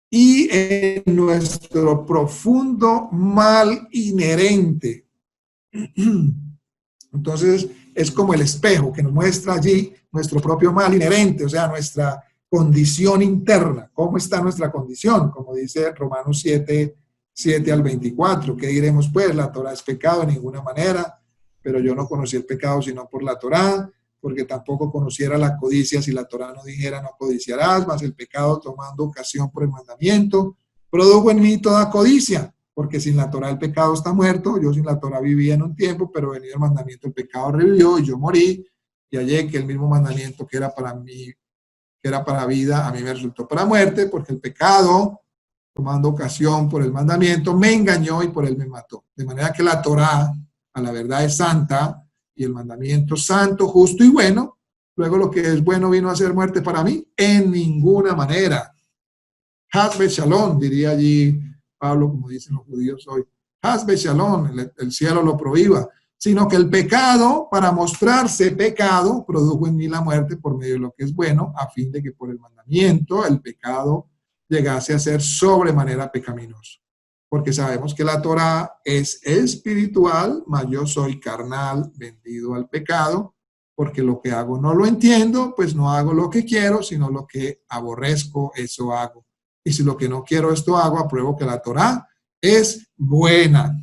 y en nuestro profundo mal inherente. Entonces es como el espejo que nos muestra allí nuestro propio mal inherente, o sea, nuestra condición interna. ¿Cómo está nuestra condición? Como dice Romanos 7:7-24. ¿Qué diremos pues? La Torah es pecado en ninguna manera, pero yo no conocí el pecado sino por la Torah, porque tampoco conociera la codicia si la Torah no dijera no codiciarás, mas el pecado tomando ocasión por el mandamiento, produjo en mí toda codicia, porque sin la Torah el pecado está muerto, yo sin la Torah vivía en un tiempo, pero venido el mandamiento el pecado revivió y yo morí, y hallé que el mismo mandamiento que era para mí, que era para vida, a mí me resultó para muerte, porque el pecado, tomando ocasión por el mandamiento, me engañó y por él me mató. De manera que la Torah, a la verdad, es santa, y el mandamiento santo, justo y bueno, luego lo que es bueno vino a ser muerte para mí, en ninguna manera. Hasbe Shalom, diría allí Pablo, como dicen los judíos hoy. Hasbe Shalom, el cielo lo prohíba, sino que el pecado, para mostrarse pecado, produjo en mí la muerte por medio de lo que es bueno, a fin de que por el mandamiento el pecado llegase a ser sobremanera pecaminoso. Porque sabemos que la Torah es espiritual, mas yo soy carnal, vendido al pecado, porque lo que hago no lo entiendo, pues no hago lo que quiero, sino lo que aborrezco, eso hago. Y si lo que no quiero, esto hago, apruebo que la Torah es buena.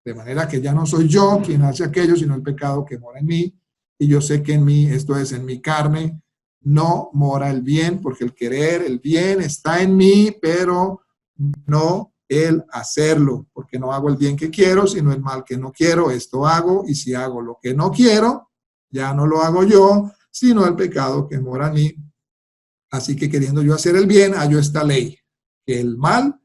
De manera que ya no soy yo quien hace aquello, sino el pecado que mora en mí. Y yo sé que en mí, esto es en mi carne, no mora el bien, porque el querer, el bien está en mí, pero no el hacerlo, porque no hago el bien que quiero, sino el mal que no quiero, esto hago, y si hago lo que no quiero, ya no lo hago yo, sino el pecado que mora en mí. Así que queriendo yo hacer el bien, hallo esta ley, que el mal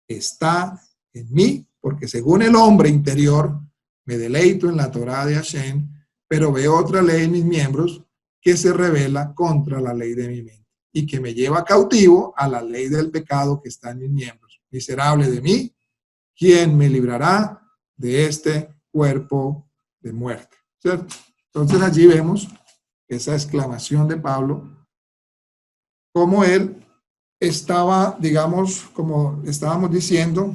está en mí, porque según el hombre interior, me deleito en la Torah de Hashem, pero veo otra ley en mis miembros que se revela contra la ley de mi mente y que me lleva cautivo a la ley del pecado que está en mis miembros. Miserable de mí, ¿quién me librará de este cuerpo de muerte? ¿Cierto? Entonces allí vemos esa exclamación de Pablo, como él estaba, digamos, como estábamos diciendo,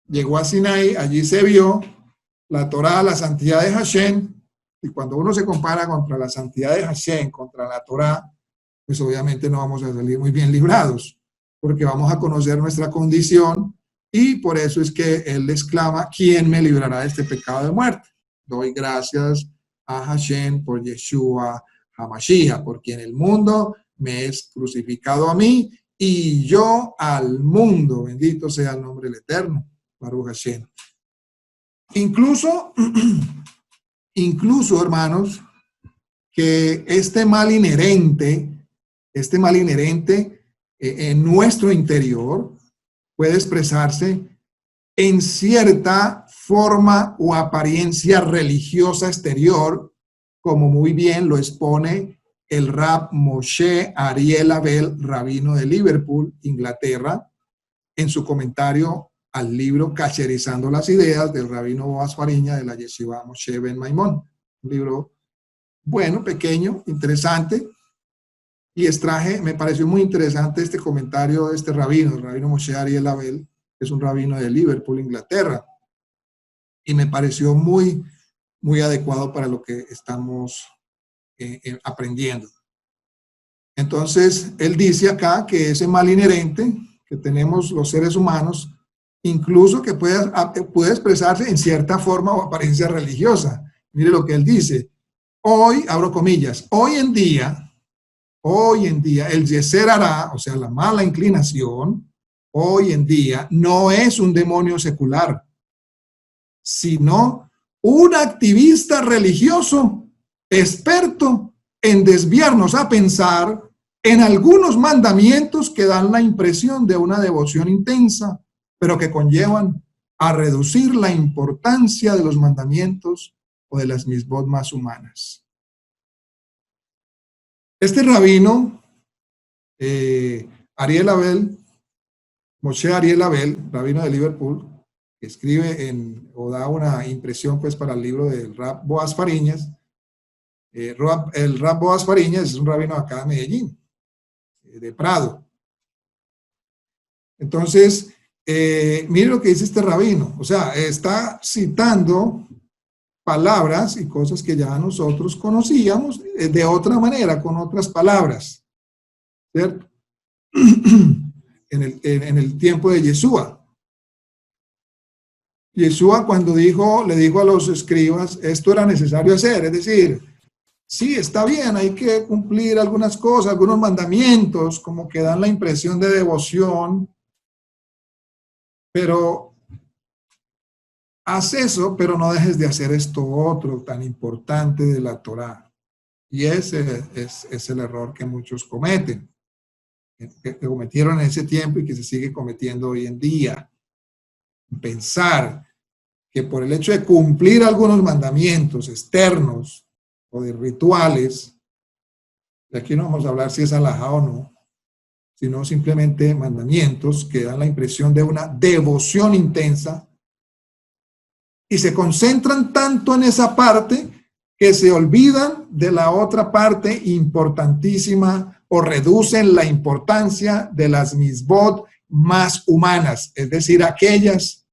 llegó a Sinai, allí se vio la Torah, la santidad de Hashem, y cuando uno se compara contra la santidad de Hashem, contra la Torah, pues obviamente no vamos a salir muy bien librados, porque vamos a conocer nuestra condición, y por eso es que él exclama, ¿quién me librará de este pecado de muerte? Doy gracias a Hashem por Yeshua HaMashiach, por quien el mundo me es crucificado a mí, y yo al mundo. Bendito sea el nombre del Eterno, Baruch Hashem. Incluso, hermanos, que este mal inherente en nuestro interior puede expresarse en cierta forma o apariencia religiosa exterior, como muy bien lo expone el Rab Moshe Ariel Abel, rabino de Liverpool, Inglaterra, en su comentario al libro Cacherizando las Ideas del rabino Boaz Fariña de la Yeshiva Moshe Ben Maimón. Un libro bueno, pequeño, interesante, y extraje, me pareció muy interesante este comentario de este rabino, el rabino Moshe Ariel Abel, que es un rabino de Liverpool, Inglaterra, y me pareció muy, muy adecuado para lo que estamos aprendiendo. Entonces, él dice acá que ese mal inherente que tenemos los seres humanos, incluso que puede expresarse en cierta forma o apariencia religiosa. Mire lo que él dice. Hoy, abro comillas, hoy en día, el yeser hará, o sea, la mala inclinación, hoy en día no es un demonio secular, sino un activista religioso experto en desviarnos a pensar en algunos mandamientos que dan la impresión de una devoción intensa, pero que conllevan a reducir la importancia de los mandamientos o de las misbot más humanas. Este rabino, Ariel Abel, Moshe Ariel Abel, rabino de Liverpool, que escribe o da una impresión pues para el libro del Rab Boaz Fariñas. El Rab Boaz Fariñas es un rabino acá de Medellín, de Prado. Entonces, mire lo que dice este rabino, o sea, está citando palabras y cosas que ya nosotros conocíamos de otra manera, con otras palabras, ¿cierto? En el tiempo de Yeshua. Yeshua cuando le dijo a los escribas, esto era necesario hacer, es decir, sí, está bien, hay que cumplir algunas cosas, algunos mandamientos, como que dan la impresión de devoción, pero haz eso, pero no dejes de hacer esto otro tan importante de la Torá. Y ese es el error que muchos cometen, que cometieron en ese tiempo y que se sigue cometiendo hoy en día. Pensar que por el hecho de cumplir algunos mandamientos externos o de rituales, de aquí no vamos a hablar si es alajá o no, sino simplemente mandamientos que dan la impresión de una devoción intensa y se concentran tanto en esa parte que se olvidan de la otra parte importantísima o reducen la importancia de las misbot más humanas, es decir, aquellas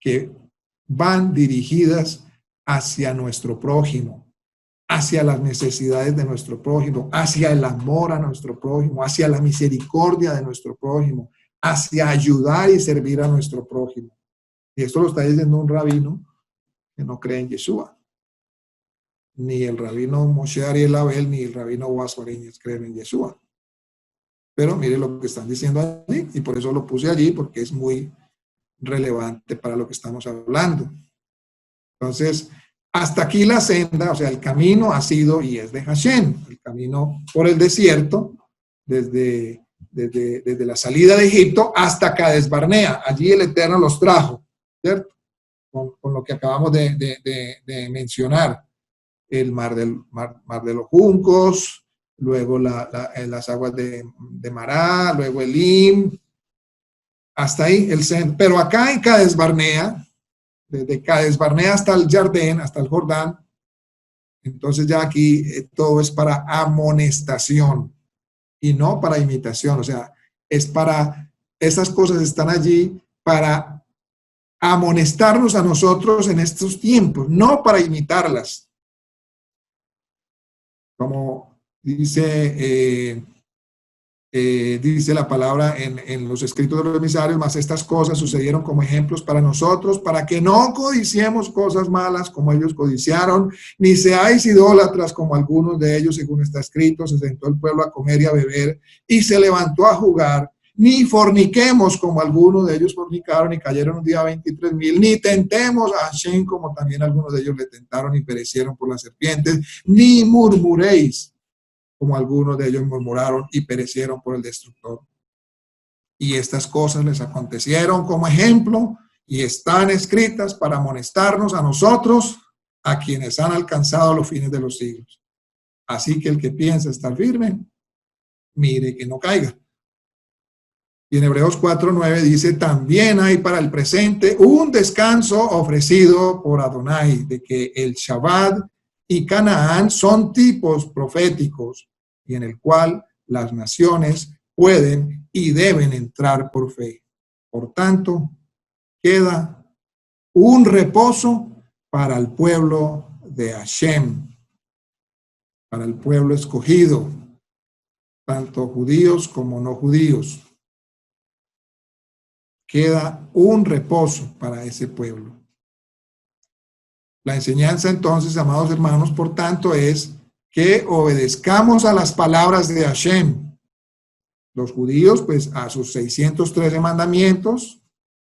que van dirigidas hacia nuestro prójimo, hacia las necesidades de nuestro prójimo, hacia el amor a nuestro prójimo, hacia la misericordia de nuestro prójimo, hacia ayudar y servir a nuestro prójimo. Y esto lo está diciendo un rabino que no cree en Yeshua. Ni el rabino Moshe Ariel Abel ni el rabino Boaz Fariñas creen en Yeshua. Pero mire lo que están diciendo allí, y por eso lo puse allí, porque es muy relevante para lo que estamos hablando. Entonces, hasta aquí la senda, o sea, el camino ha sido y es de Hashem, el camino por el desierto, desde la salida de Egipto hasta Cades Barnea. Allí el Eterno los trajo, ¿cierto? Con lo que acabamos de mencionar, el mar de los juncos, luego las aguas de Mará, luego el Im, hasta ahí el centro. Pero acá en Cades Barnea, desde Cades Barnea hasta el Jardín, hasta el Jordán, entonces ya aquí todo es para amonestación y no para imitación, o sea, esas cosas están allí para amonestarnos a nosotros en estos tiempos, no para imitarlas. Como dice la palabra en los escritos de los emisarios, mas estas cosas sucedieron como ejemplos para nosotros, para que no codiciemos cosas malas como ellos codiciaron, ni seáis idólatras como algunos de ellos, según está escrito, se sentó el pueblo a comer y a beber, y se levantó a jugar, ni forniquemos como algunos de ellos fornicaron y cayeron un día 23,000, ni tentemos a Hashem como también algunos de ellos le tentaron y perecieron por las serpientes, ni murmuréis como algunos de ellos murmuraron y perecieron por el destructor. Y estas cosas les acontecieron como ejemplo y están escritas para amonestarnos a nosotros, a quienes han alcanzado los fines de los siglos. Así que el que piensa estar firme, mire que no caiga. Y en Hebreos 4:9 dice, también hay para el presente un descanso ofrecido por Adonai, de que el Shabbat y Canaán son tipos proféticos, y en el cual las naciones pueden y deben entrar por fe. Por tanto, queda un reposo para el pueblo de Hashem, para el pueblo escogido, tanto judíos como no judíos. Queda un reposo para ese pueblo. La enseñanza entonces, amados hermanos, por tanto, es que obedezcamos a las palabras de Hashem. Los judíos, pues, a sus 613 mandamientos,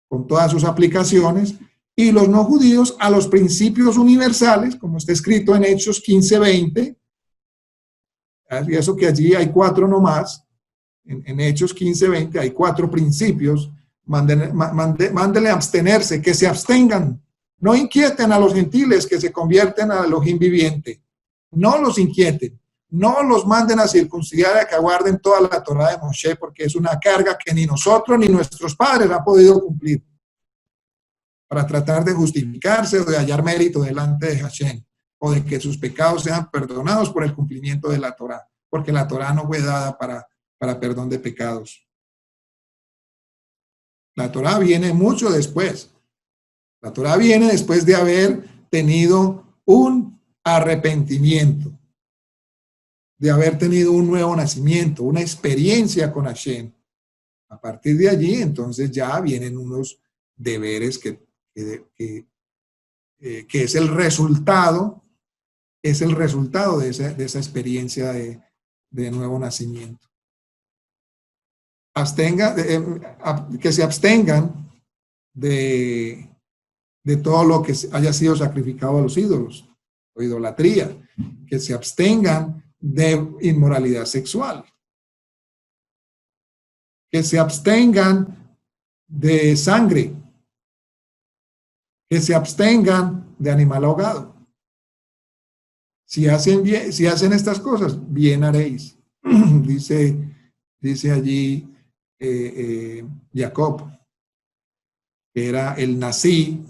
con todas sus aplicaciones, y los no judíos a los principios universales, como está escrito en Hechos 15:20. Y eso que allí hay 4 nomás, en Hechos 15:20 hay 4 principios. Mándele a abstenerse, que se abstengan. No inquieten a los gentiles que se convierten a Elohim viviente. No los inquieten. No los manden a circuncidar a que aguarden toda la Torá de Moshe, porque es una carga que ni nosotros ni nuestros padres han podido cumplir para tratar de justificarse o de hallar mérito delante de Hashem, o de que sus pecados sean perdonados por el cumplimiento de la Torá, porque la Torá no fue dada para perdón de pecados. La Torá viene mucho después. La Torá viene después de haber tenido un arrepentimiento, de haber tenido un nuevo nacimiento, una experiencia con Hashem. A partir de allí, entonces ya vienen unos deberes que es el resultado de esa experiencia de nuevo nacimiento. Que se abstengan de todo lo que haya sido sacrificado a los ídolos o idolatría, que se abstengan de inmoralidad sexual, que se abstengan de sangre, que se abstengan de animal ahogado. Si hacen estas cosas, bien haréis. Dice allí Jacob, que era el nazí,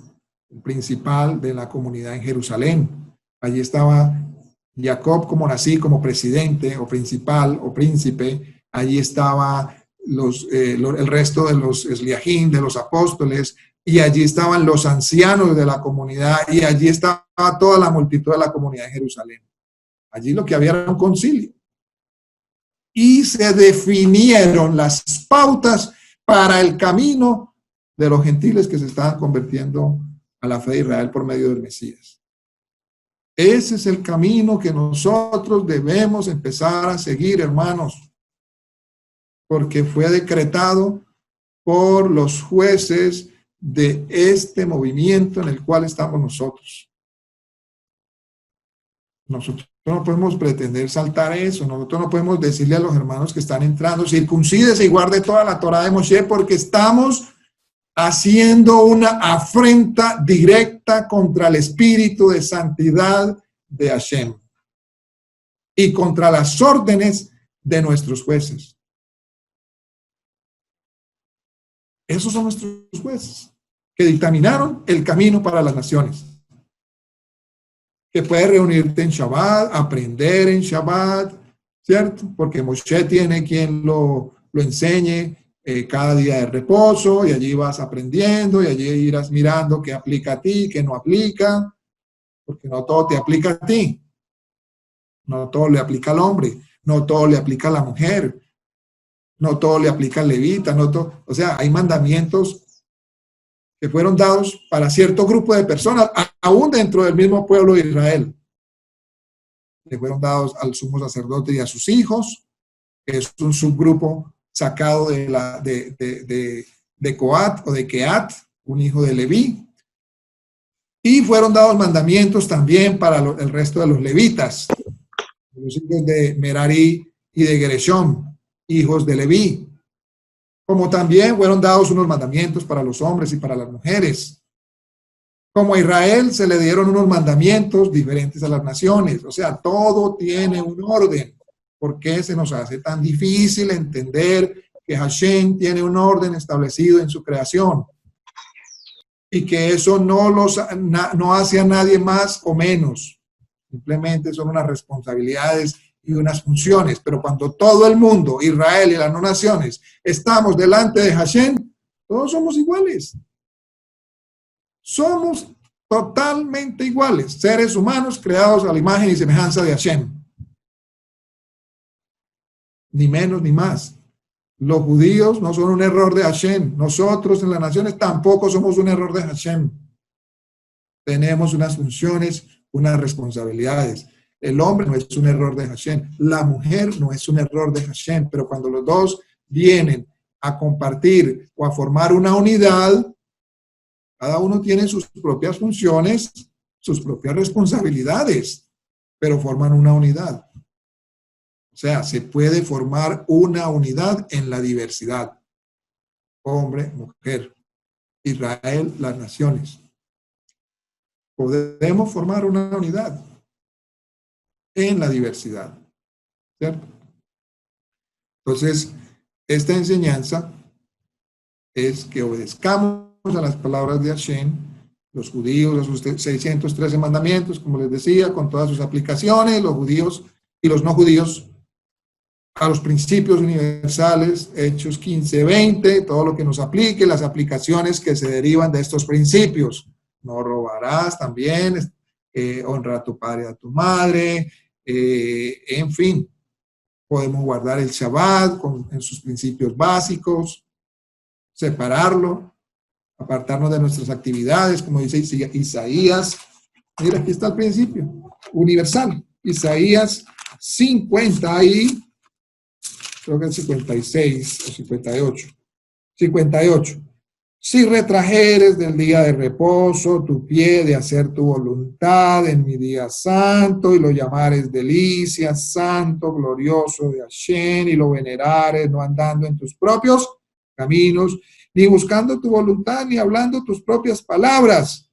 el principal de la comunidad en Jerusalén. Allí estaba Jacob como nazí, como presidente o principal o príncipe. Allí estaba el resto de los esliahim, de los apóstoles, y allí estaban los ancianos de la comunidad, y allí estaba toda la multitud de la comunidad de Jerusalén. Allí lo que había era un concilio. Y se definieron las pautas para el camino de los gentiles que se estaban convirtiendo a la fe de Israel por medio del Mesías. Ese es el camino que nosotros debemos empezar a seguir, hermanos, porque fue decretado por los jueces de este movimiento en el cual estamos nosotros. Nosotros no podemos pretender saltar eso. Nosotros no podemos decirle a los hermanos que están entrando, circuncídese y guarde toda la Torá de Moshe, porque estamos haciendo una afrenta directa contra el espíritu de santidad de Hashem y contra las órdenes de nuestros jueces. Esos son nuestros jueces que dictaminaron el camino para las naciones. Que puedes reunirte en Shabbat, aprender en Shabbat, ¿cierto? Porque Moshe tiene quien lo enseñe cada día de reposo, y allí vas aprendiendo, y allí irás mirando qué aplica a ti, qué no aplica, porque no todo te aplica a ti. No todo le aplica al hombre, no todo le aplica a la mujer, no todo le aplica al levita, o sea, hay mandamientos que fueron dados para cierto grupo de personas, aún dentro del mismo pueblo de Israel. Le fueron dados al sumo sacerdote y a sus hijos, que es un subgrupo sacado de Coat o de Keat, un hijo de Leví. Y fueron dados mandamientos también para el resto de los levitas, los hijos de Merari y de Gereshom, hijos de Leví. Como también fueron dados unos mandamientos para los hombres y para las mujeres. Como a Israel se le dieron unos mandamientos diferentes a las naciones. O sea, todo tiene un orden. ¿Por qué se nos hace tan difícil entender que Hashem tiene un orden establecido en su creación? Y que eso no hace a nadie más o menos. Simplemente son unas responsabilidades y unas funciones. Pero cuando todo el mundo, Israel y las no naciones, estamos delante de Hashem, todos somos iguales. Somos totalmente iguales, seres humanos creados a la imagen y semejanza de Hashem. Ni menos ni más. Los judíos no son un error de Hashem. Nosotros en las naciones tampoco somos un error de Hashem. Tenemos unas funciones, unas responsabilidades. El hombre no es un error de Hashem. La mujer no es un error de Hashem. Pero cuando los dos vienen a compartir o a formar una unidad, cada uno tiene sus propias funciones, sus propias responsabilidades, pero forman una unidad. O sea, se puede formar una unidad en la diversidad. Hombre, mujer, Israel, las naciones. Podemos formar una unidad en la diversidad, ¿cierto? Entonces, esta enseñanza es que obedezcamos a las palabras de Hashem, los judíos, a sus 613 mandamientos, como les decía, con todas sus aplicaciones, los judíos y los no judíos, a los principios universales, Hechos 15:20, todo lo que nos aplique, las aplicaciones que se derivan de estos principios. No robarás también, honra a tu padre y a tu madre, en fin, podemos guardar el Shabbat en sus principios básicos, separarlo, apartarnos de nuestras actividades, como dice Isaías. Mira, aquí está el principio universal. Isaías 50 y creo que es 56 o 58. 58. Si retrajeres del día de reposo tu pie de hacer tu voluntad en mi día santo y lo llamares delicia, santo, glorioso de Hashem y lo venerares, no andando en tus propios caminos, ni buscando tu voluntad, ni hablando tus propias palabras.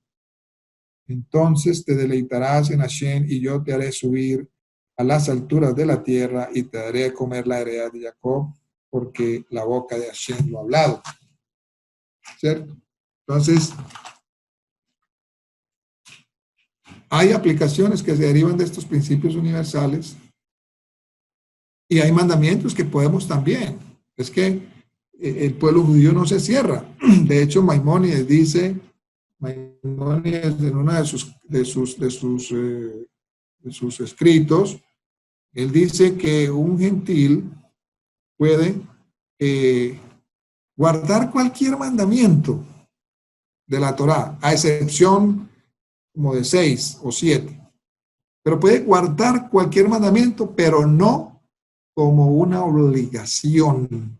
Entonces te deleitarás en Hashem y yo te haré subir a las alturas de la tierra y te daré a comer la heredad de Jacob, porque la boca de Hashem lo ha hablado. ¿Cierto? Entonces, hay aplicaciones que se derivan de estos principios universales y hay mandamientos que podemos también. Es que el pueblo judío no se cierra. De hecho, Maimónides dice, Maimónides en uno de sus escritos, él dice que un gentil puede guardar cualquier mandamiento de la Torá, a excepción como de 6 o 7. Pero puede guardar cualquier mandamiento, pero no como una obligación.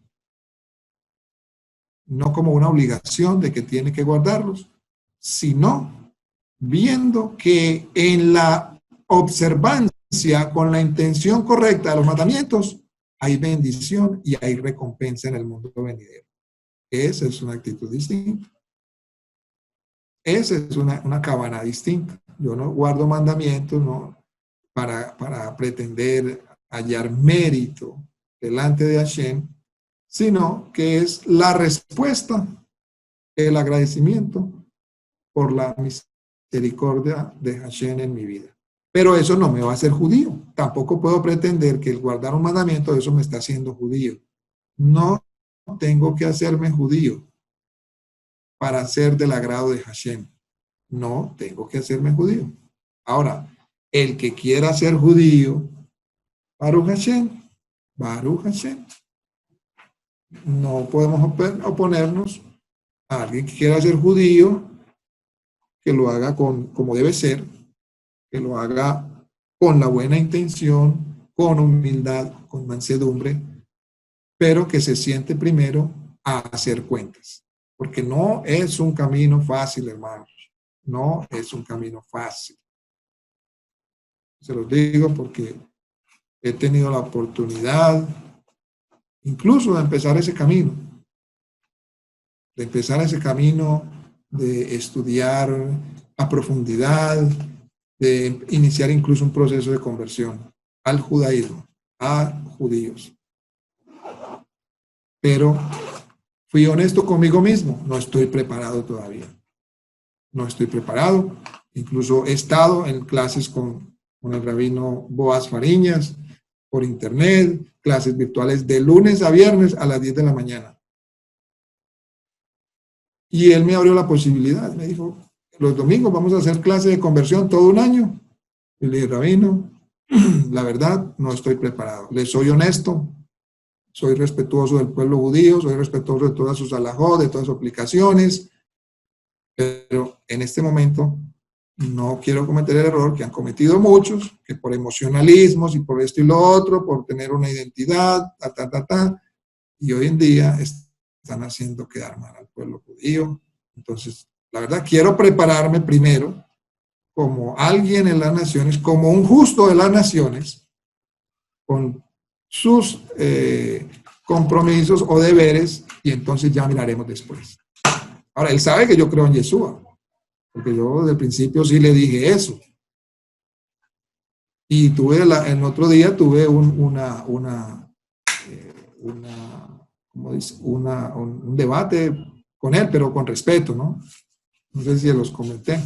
No como una obligación de que tiene que guardarlos, sino viendo que en la observancia con la intención correcta de los mandamientos hay bendición y hay recompensa en el mundo venidero. Esa es una actitud distinta. Esa es una cabana distinta. Yo no guardo mandamientos no, para pretender hallar mérito delante de Hashem, sino que es la respuesta, el agradecimiento por la misericordia de Hashem en mi vida. Pero eso no me va a hacer judío. Tampoco puedo pretender que el guardar un mandamiento, eso me está haciendo judío. No tengo que hacerme judío para ser del agrado de Hashem. No tengo que hacerme judío. Ahora, el que quiera ser judío, Baruch Hashem, Baruch Hashem. No podemos oponernos a alguien que quiera ser judío, que lo haga como debe ser, que lo haga con la buena intención, con humildad, con mansedumbre, pero que se siente primero a hacer cuentas. Porque no es un camino fácil, hermanos. No es un camino fácil. Se los digo porque he tenido la oportunidad incluso de empezar ese camino. De empezar ese camino de estudiar a profundidad, de iniciar incluso un proceso de conversión al judaísmo, a judíos. Pero fui honesto conmigo mismo, no estoy preparado todavía. No estoy preparado. Incluso he estado en clases con el rabino Boaz Fariñas, por internet, clases virtuales de lunes a viernes a las 10 de la mañana. Y él me abrió la posibilidad, me dijo, los domingos vamos a hacer clase de conversión todo un año. Y le dije, rabino, la verdad, no estoy preparado. Le soy honesto, soy respetuoso del pueblo judío, soy respetuoso de todas sus alajot, de todas sus aplicaciones, pero en este momento no quiero cometer el error que han cometido muchos, que por emocionalismos y por esto y lo otro, por tener una identidad, y hoy en día están haciendo quedar mal al pueblo judío. Entonces, la verdad, quiero prepararme primero como alguien en las naciones, como un justo de las naciones, con sus compromisos o deberes, y entonces ya miraremos después. Ahora, él sabe que yo creo en Yeshua, porque yo desde el principio sí le dije eso. Y tuve el otro día tuve un debate con él, pero con respeto, ¿no? No sé si los comenté.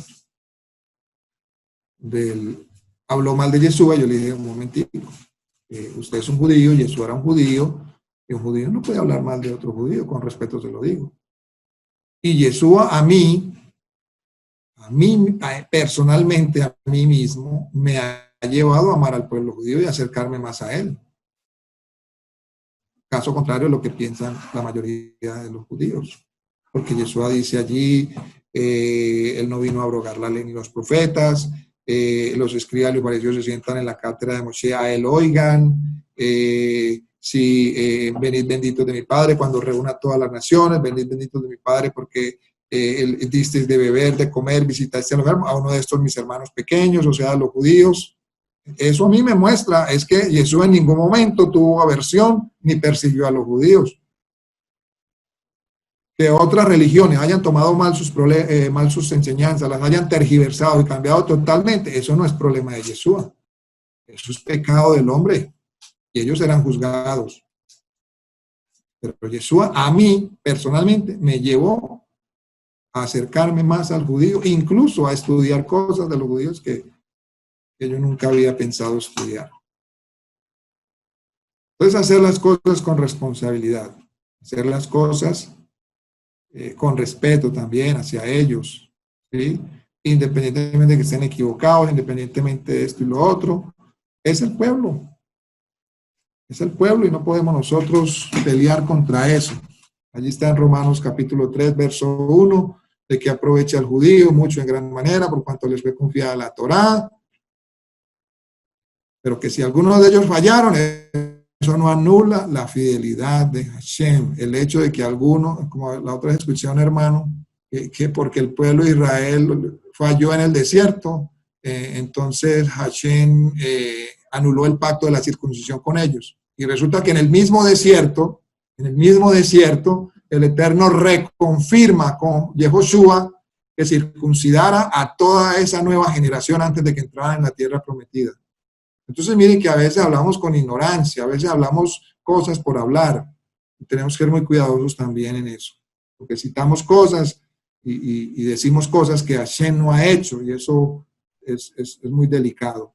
Habló mal de Yeshua, yo le dije, un momentico, usted es un judío, Yeshua era un judío, y un judío no puede hablar mal de otro judío, con respeto se lo digo. Y Yeshua a mí personalmente, a mí mismo, me ha llevado a amar al pueblo judío y acercarme más a él. Caso contrario a lo que piensan la mayoría de los judíos. Porque Yeshua dice allí, él no vino a abrogar la ley ni los profetas, los escribas y los fariseos se sientan en la cátedra de Moshe, a él oigan, venid benditos de mi Padre cuando reúna a todas las naciones, venid benditos de mi Padre porque disteis de beber, de comer, visitaste a uno de estos mis hermanos pequeños, o sea, los judíos. Eso a mí me muestra, es que Jesús en ningún momento tuvo aversión ni persiguió a los judíos. Que otras religiones hayan tomado mal sus enseñanzas, las hayan tergiversado y cambiado totalmente, eso no es problema de Yeshua. Eso es pecado del hombre y ellos serán juzgados. Pero Yeshua a mí personalmente me llevó a acercarme más al judío, incluso a estudiar cosas de los judíos que yo nunca había pensado estudiar. Entonces, hacer las cosas con responsabilidad, hacer las cosas con respeto también hacia ellos, ¿sí? Independientemente de que estén equivocados, independientemente de esto y lo otro, es el pueblo y no podemos nosotros pelear contra eso. Allí está en Romanos capítulo 3, verso 1, de que aprovecha al judío mucho en gran manera por cuanto les fue confiada la Torá, pero que si algunos de ellos fallaron, eso no anula la fidelidad de Hashem. El hecho de que algunos, como la otra vez escuché a un hermano, que porque el pueblo de Israel falló en el desierto, entonces Hashem anuló el pacto de la circuncisión con ellos. Y resulta que en el mismo desierto, el Eterno reconfirma con Yehoshua que circuncidara a toda esa nueva generación antes de que entraran en la tierra prometida. Entonces miren que a veces hablamos con ignorancia, a veces hablamos cosas por hablar. Y tenemos que ser muy cuidadosos también en eso. Porque citamos cosas y decimos cosas que Hashem no ha hecho y eso es muy delicado.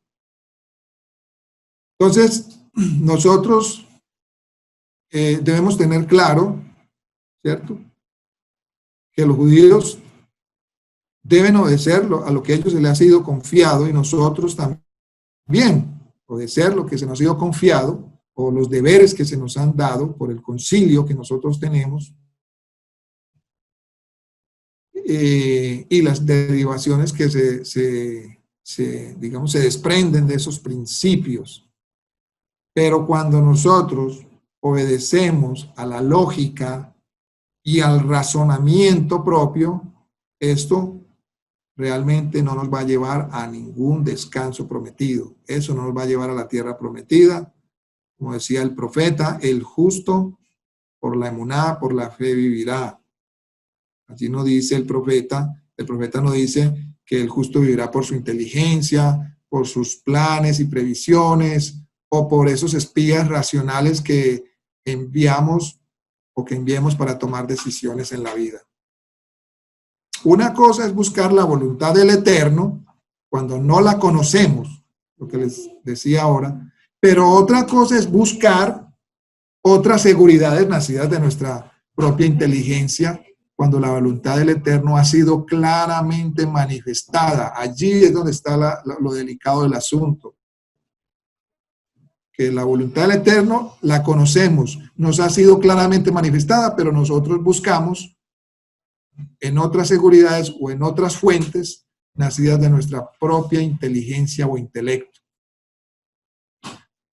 Entonces, nosotros debemos tener claro, ¿cierto?, que los judíos deben obedecer a lo que a ellos se les ha sido confiado y nosotros también obedecer lo que se nos ha sido confiado o los deberes que se nos han dado por el concilio que nosotros tenemos y las derivaciones que se desprenden de esos principios. Pero cuando nosotros obedecemos a la lógica y al razonamiento propio, esto realmente no nos va a llevar a ningún descanso prometido. Eso no nos va a llevar a la tierra prometida. Como decía el profeta, el justo por la emuná, por la fe vivirá. Así no dice el profeta no dice que el justo vivirá por su inteligencia, por sus planes y previsiones, o por esos espías racionales que enviamos o que enviemos para tomar decisiones en la vida. Una cosa es buscar la voluntad del Eterno cuando no la conocemos, lo que les decía ahora, pero otra cosa es buscar otras seguridades nacidas de nuestra propia inteligencia cuando la voluntad del Eterno ha sido claramente manifestada. Allí es donde está lo delicado del asunto. Que la voluntad del Eterno la conocemos, nos ha sido claramente manifestada, pero nosotros buscamos en otras seguridades o en otras fuentes nacidas de nuestra propia inteligencia o intelecto.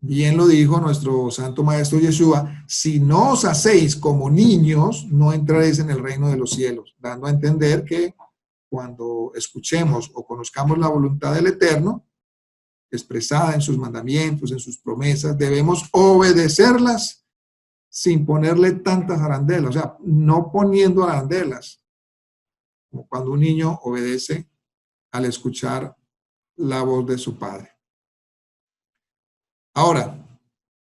Bien lo dijo nuestro Santo Maestro Yeshua, si no os hacéis como niños, no entraréis en el reino de los cielos, dando a entender que cuando escuchemos o conozcamos la voluntad del Eterno, expresada en sus mandamientos, en sus promesas, debemos obedecerlas sin ponerle tantas arandelas, o sea, no poniendo arandelas, como cuando un niño obedece al escuchar la voz de su padre. Ahora,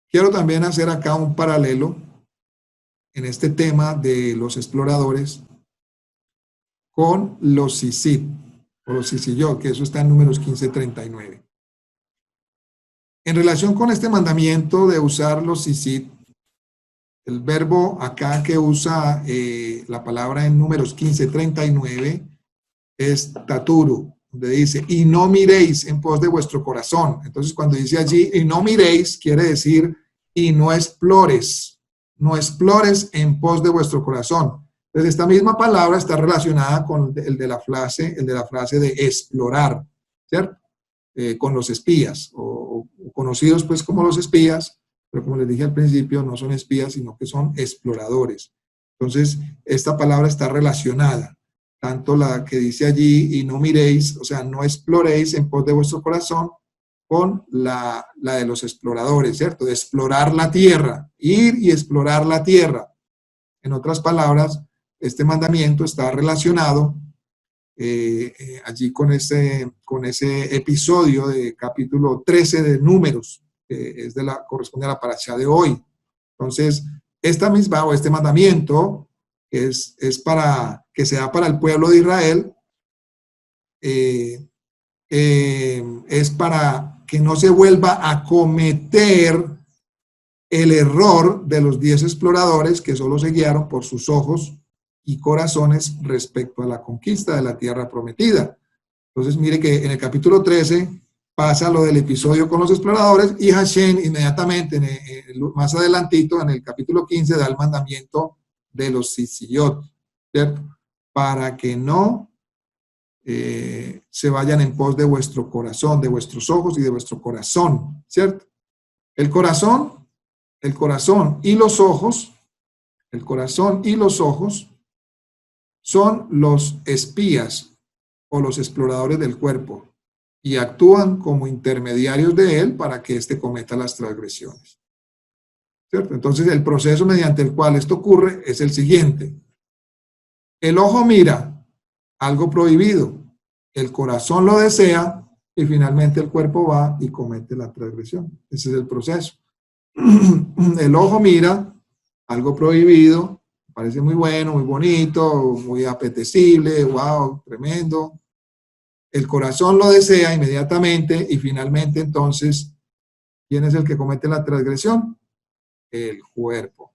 quiero también hacer acá un paralelo en este tema de los exploradores con los Sisit, o los Sisiyot, que eso está en Números 15:39. En relación con este mandamiento de usar los Sisit, el verbo acá que usa la palabra en Números 15:39 es taturu, donde dice, y no miréis en pos de vuestro corazón. Entonces, cuando dice allí, y no miréis, quiere decir, y no explores en pos de vuestro corazón. Entonces, esta misma palabra está relacionada con el de la frase de explorar, ¿cierto? Con los espías, o conocidos pues como los espías, pero como les dije al principio, no son espías, sino que son exploradores. Entonces, esta palabra está relacionada, tanto la que dice allí, y no miréis, o sea, no exploréis en pos de vuestro corazón, con la de los exploradores, ¿cierto? De explorar la tierra, ir y explorar la tierra. En otras palabras, este mandamiento está relacionado allí con ese episodio de capítulo 13 de Números, que corresponde a la parashá de hoy. Entonces, esta misma o este mandamiento es para que se da para el pueblo de Israel, es para que no se vuelva a cometer el error de los 10 exploradores que solo se guiaron por sus ojos y corazones respecto a la conquista de la tierra prometida. Entonces, mire que en el capítulo 13 pasa lo del episodio con los exploradores y Hashem inmediatamente, más adelantito, en el capítulo 15, da el mandamiento de los Sisiyot, ¿cierto? Para que no se vayan en pos de vuestro corazón, de vuestros ojos y de vuestro corazón, ¿cierto? El corazón y los ojos, son los espías o los exploradores del cuerpo y actúan como intermediarios de él para que éste cometa las transgresiones, ¿cierto? Entonces, el proceso mediante el cual esto ocurre es el siguiente. El ojo mira algo prohibido, el corazón lo desea y finalmente el cuerpo va y comete la transgresión. Ese es el proceso. El ojo mira algo prohibido, parece muy bueno, muy bonito, muy apetecible, wow, tremendo. El corazón lo desea inmediatamente y finalmente entonces, ¿quién es el que comete la transgresión? El cuerpo.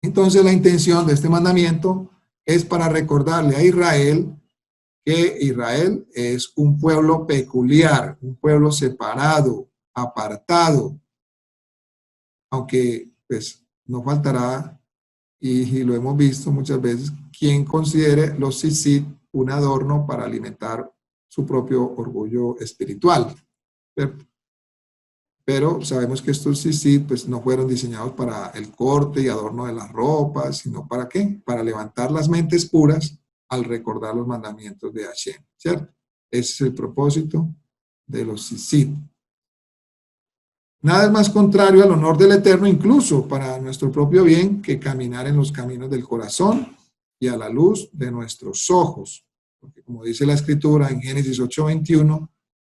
Entonces la intención de este mandamiento es para recordarle a Israel que Israel es un pueblo peculiar, un pueblo separado, apartado, aunque pues no faltará, y lo hemos visto muchas veces, quien considere los Sisit un adorno para alimentar su propio orgullo espiritual, ¿cierto? Pero sabemos que estos Sisit pues no fueron diseñados para el corte y adorno de las ropas, sino ¿para qué? Para levantar las mentes puras al recordar los mandamientos de Hashem, ¿cierto? Ese es el propósito de los Sisit. Nada es más contrario al honor del Eterno, incluso para nuestro propio bien, que caminar en los caminos del corazón y a la luz de nuestros ojos. Porque como dice la Escritura en Génesis 8:21,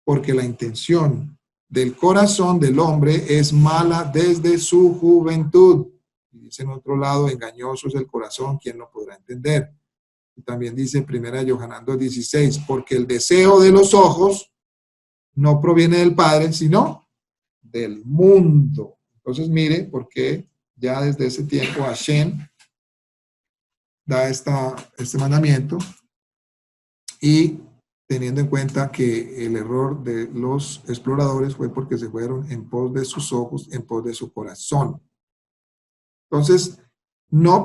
porque la intención del corazón del hombre es mala desde su juventud. Y dice en otro lado, engañoso es el corazón, ¿quién lo podrá entender? Y también dice en 1 Yohanan 2:16, porque el deseo de los ojos no proviene del Padre, sino del mundo. Entonces mire, porque ya desde ese tiempo Hashem da este mandamiento, y teniendo en cuenta que el error de los exploradores fue porque se fueron en pos de sus ojos, en pos de su corazón. Entonces, no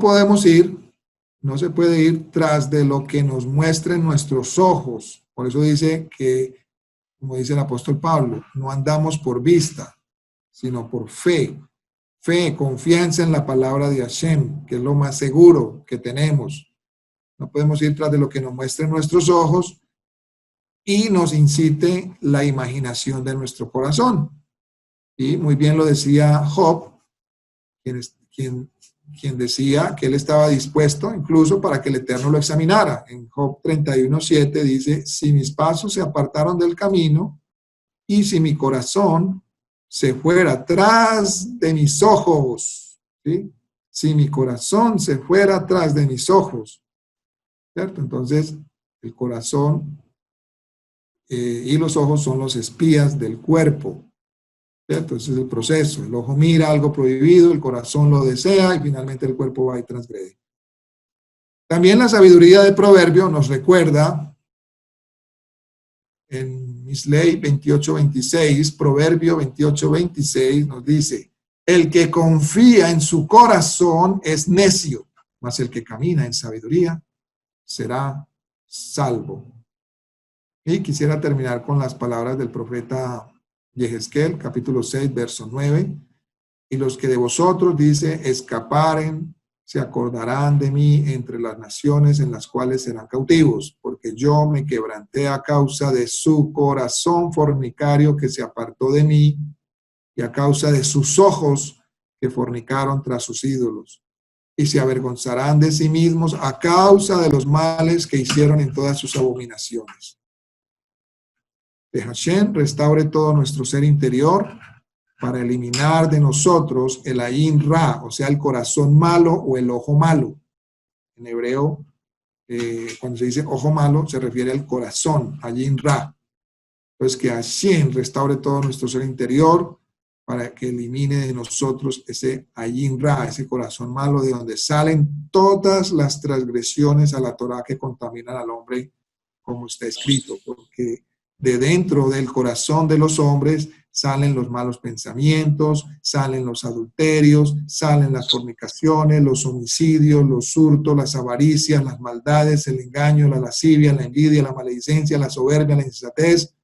se puede ir tras de lo que nos muestren nuestros ojos. Por eso dice que, como dice el apóstol Pablo, no andamos por vista, sino por fe. Fe, confianza en la palabra de Hashem, que es lo más seguro que tenemos. No podemos ir tras de lo que nos muestren nuestros ojos y nos incite la imaginación de nuestro corazón. Y muy bien lo decía Job, quien decía que él estaba dispuesto incluso para que el Eterno lo examinara. En Job 31:7 dice, si mis pasos se apartaron del camino y si mi corazón se fuera tras de mis ojos, ¿sí? Si mi corazón se fuera tras de mis ojos, ¿cierto? Entonces, el corazón y los ojos son los espías del cuerpo, ¿cierto? Ese es el proceso. El ojo mira algo prohibido, el corazón lo desea y finalmente el cuerpo va y transgrede. También la sabiduría de Proverbio nos recuerda en Misley 28:26, Proverbio 28:26 nos dice, el que confía en su corazón es necio, mas el que camina en sabiduría será salvo. Y quisiera terminar con las palabras del profeta Yehezkel, capítulo 6, verso 9. Y los que de vosotros, dice, escaparen, se acordarán de mí entre las naciones en las cuales serán cautivos, porque yo me quebranté a causa de su corazón fornicario que se apartó de mí, y a causa de sus ojos que fornicaron tras sus ídolos. Y se avergonzarán de sí mismos a causa de los males que hicieron en todas sus abominaciones. Que Hashem restaure todo nuestro ser interior para eliminar de nosotros el ayin ra, o sea, el corazón malo o el ojo malo. En hebreo, cuando se dice ojo malo, se refiere al corazón, ayin ra. Entonces, que Hashem restaure todo nuestro ser interior para que elimine de nosotros ese ayin ra, ese corazón malo de donde salen todas las transgresiones a la Torá que contaminan al hombre, como está escrito, porque de dentro del corazón de los hombres salen los malos pensamientos, salen los adulterios, salen las fornicaciones, los homicidios, los hurtos, las avaricias, las maldades, el engaño, la lascivia, la envidia, la maledicencia, la soberbia, la insensatez.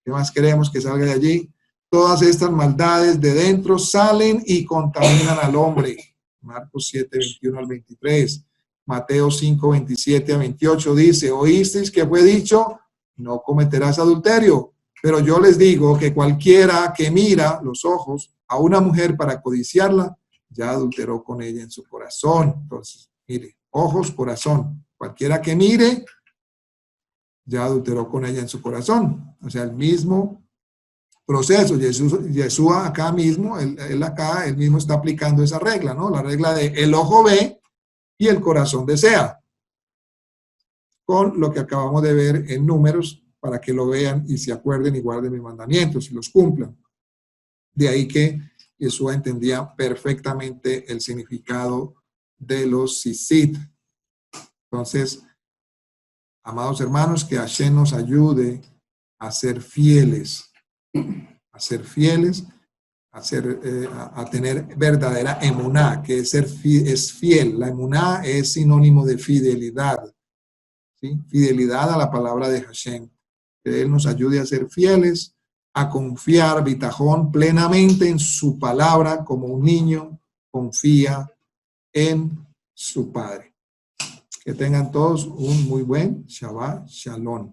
¿Qué más queremos que salga de allí? Todas estas maldades de dentro salen y contaminan al hombre. Marcos 7:21-23. Mateo 5:27-28 dice, oísteis que fue dicho, no cometerás adulterio. Pero yo les digo que cualquiera que mira los ojos a una mujer para codiciarla, ya adulteró con ella en su corazón. Entonces, mire, ojos, corazón. Cualquiera que mire, ya adulteró con ella en su corazón. O sea, el mismo proceso. Yeshua acá mismo, él mismo está aplicando esa regla, ¿no? La regla de el ojo ve y el corazón desea. Con lo que acabamos de ver en Números, para que lo vean y se acuerden y guarden mis mandamientos y los cumplan. De ahí que Yeshua entendía perfectamente el significado de los sisit. Entonces, amados hermanos, que Hashem nos ayude a ser fieles, a tener verdadera emuná, que es fiel. La emuná es sinónimo de fidelidad, ¿sí? Fidelidad a la palabra de Hashem. Que Él nos ayude a ser fieles, a confiar, bitajón, plenamente en su palabra, como un niño confía en su padre. Que tengan todos un muy buen Shabbat Shalom.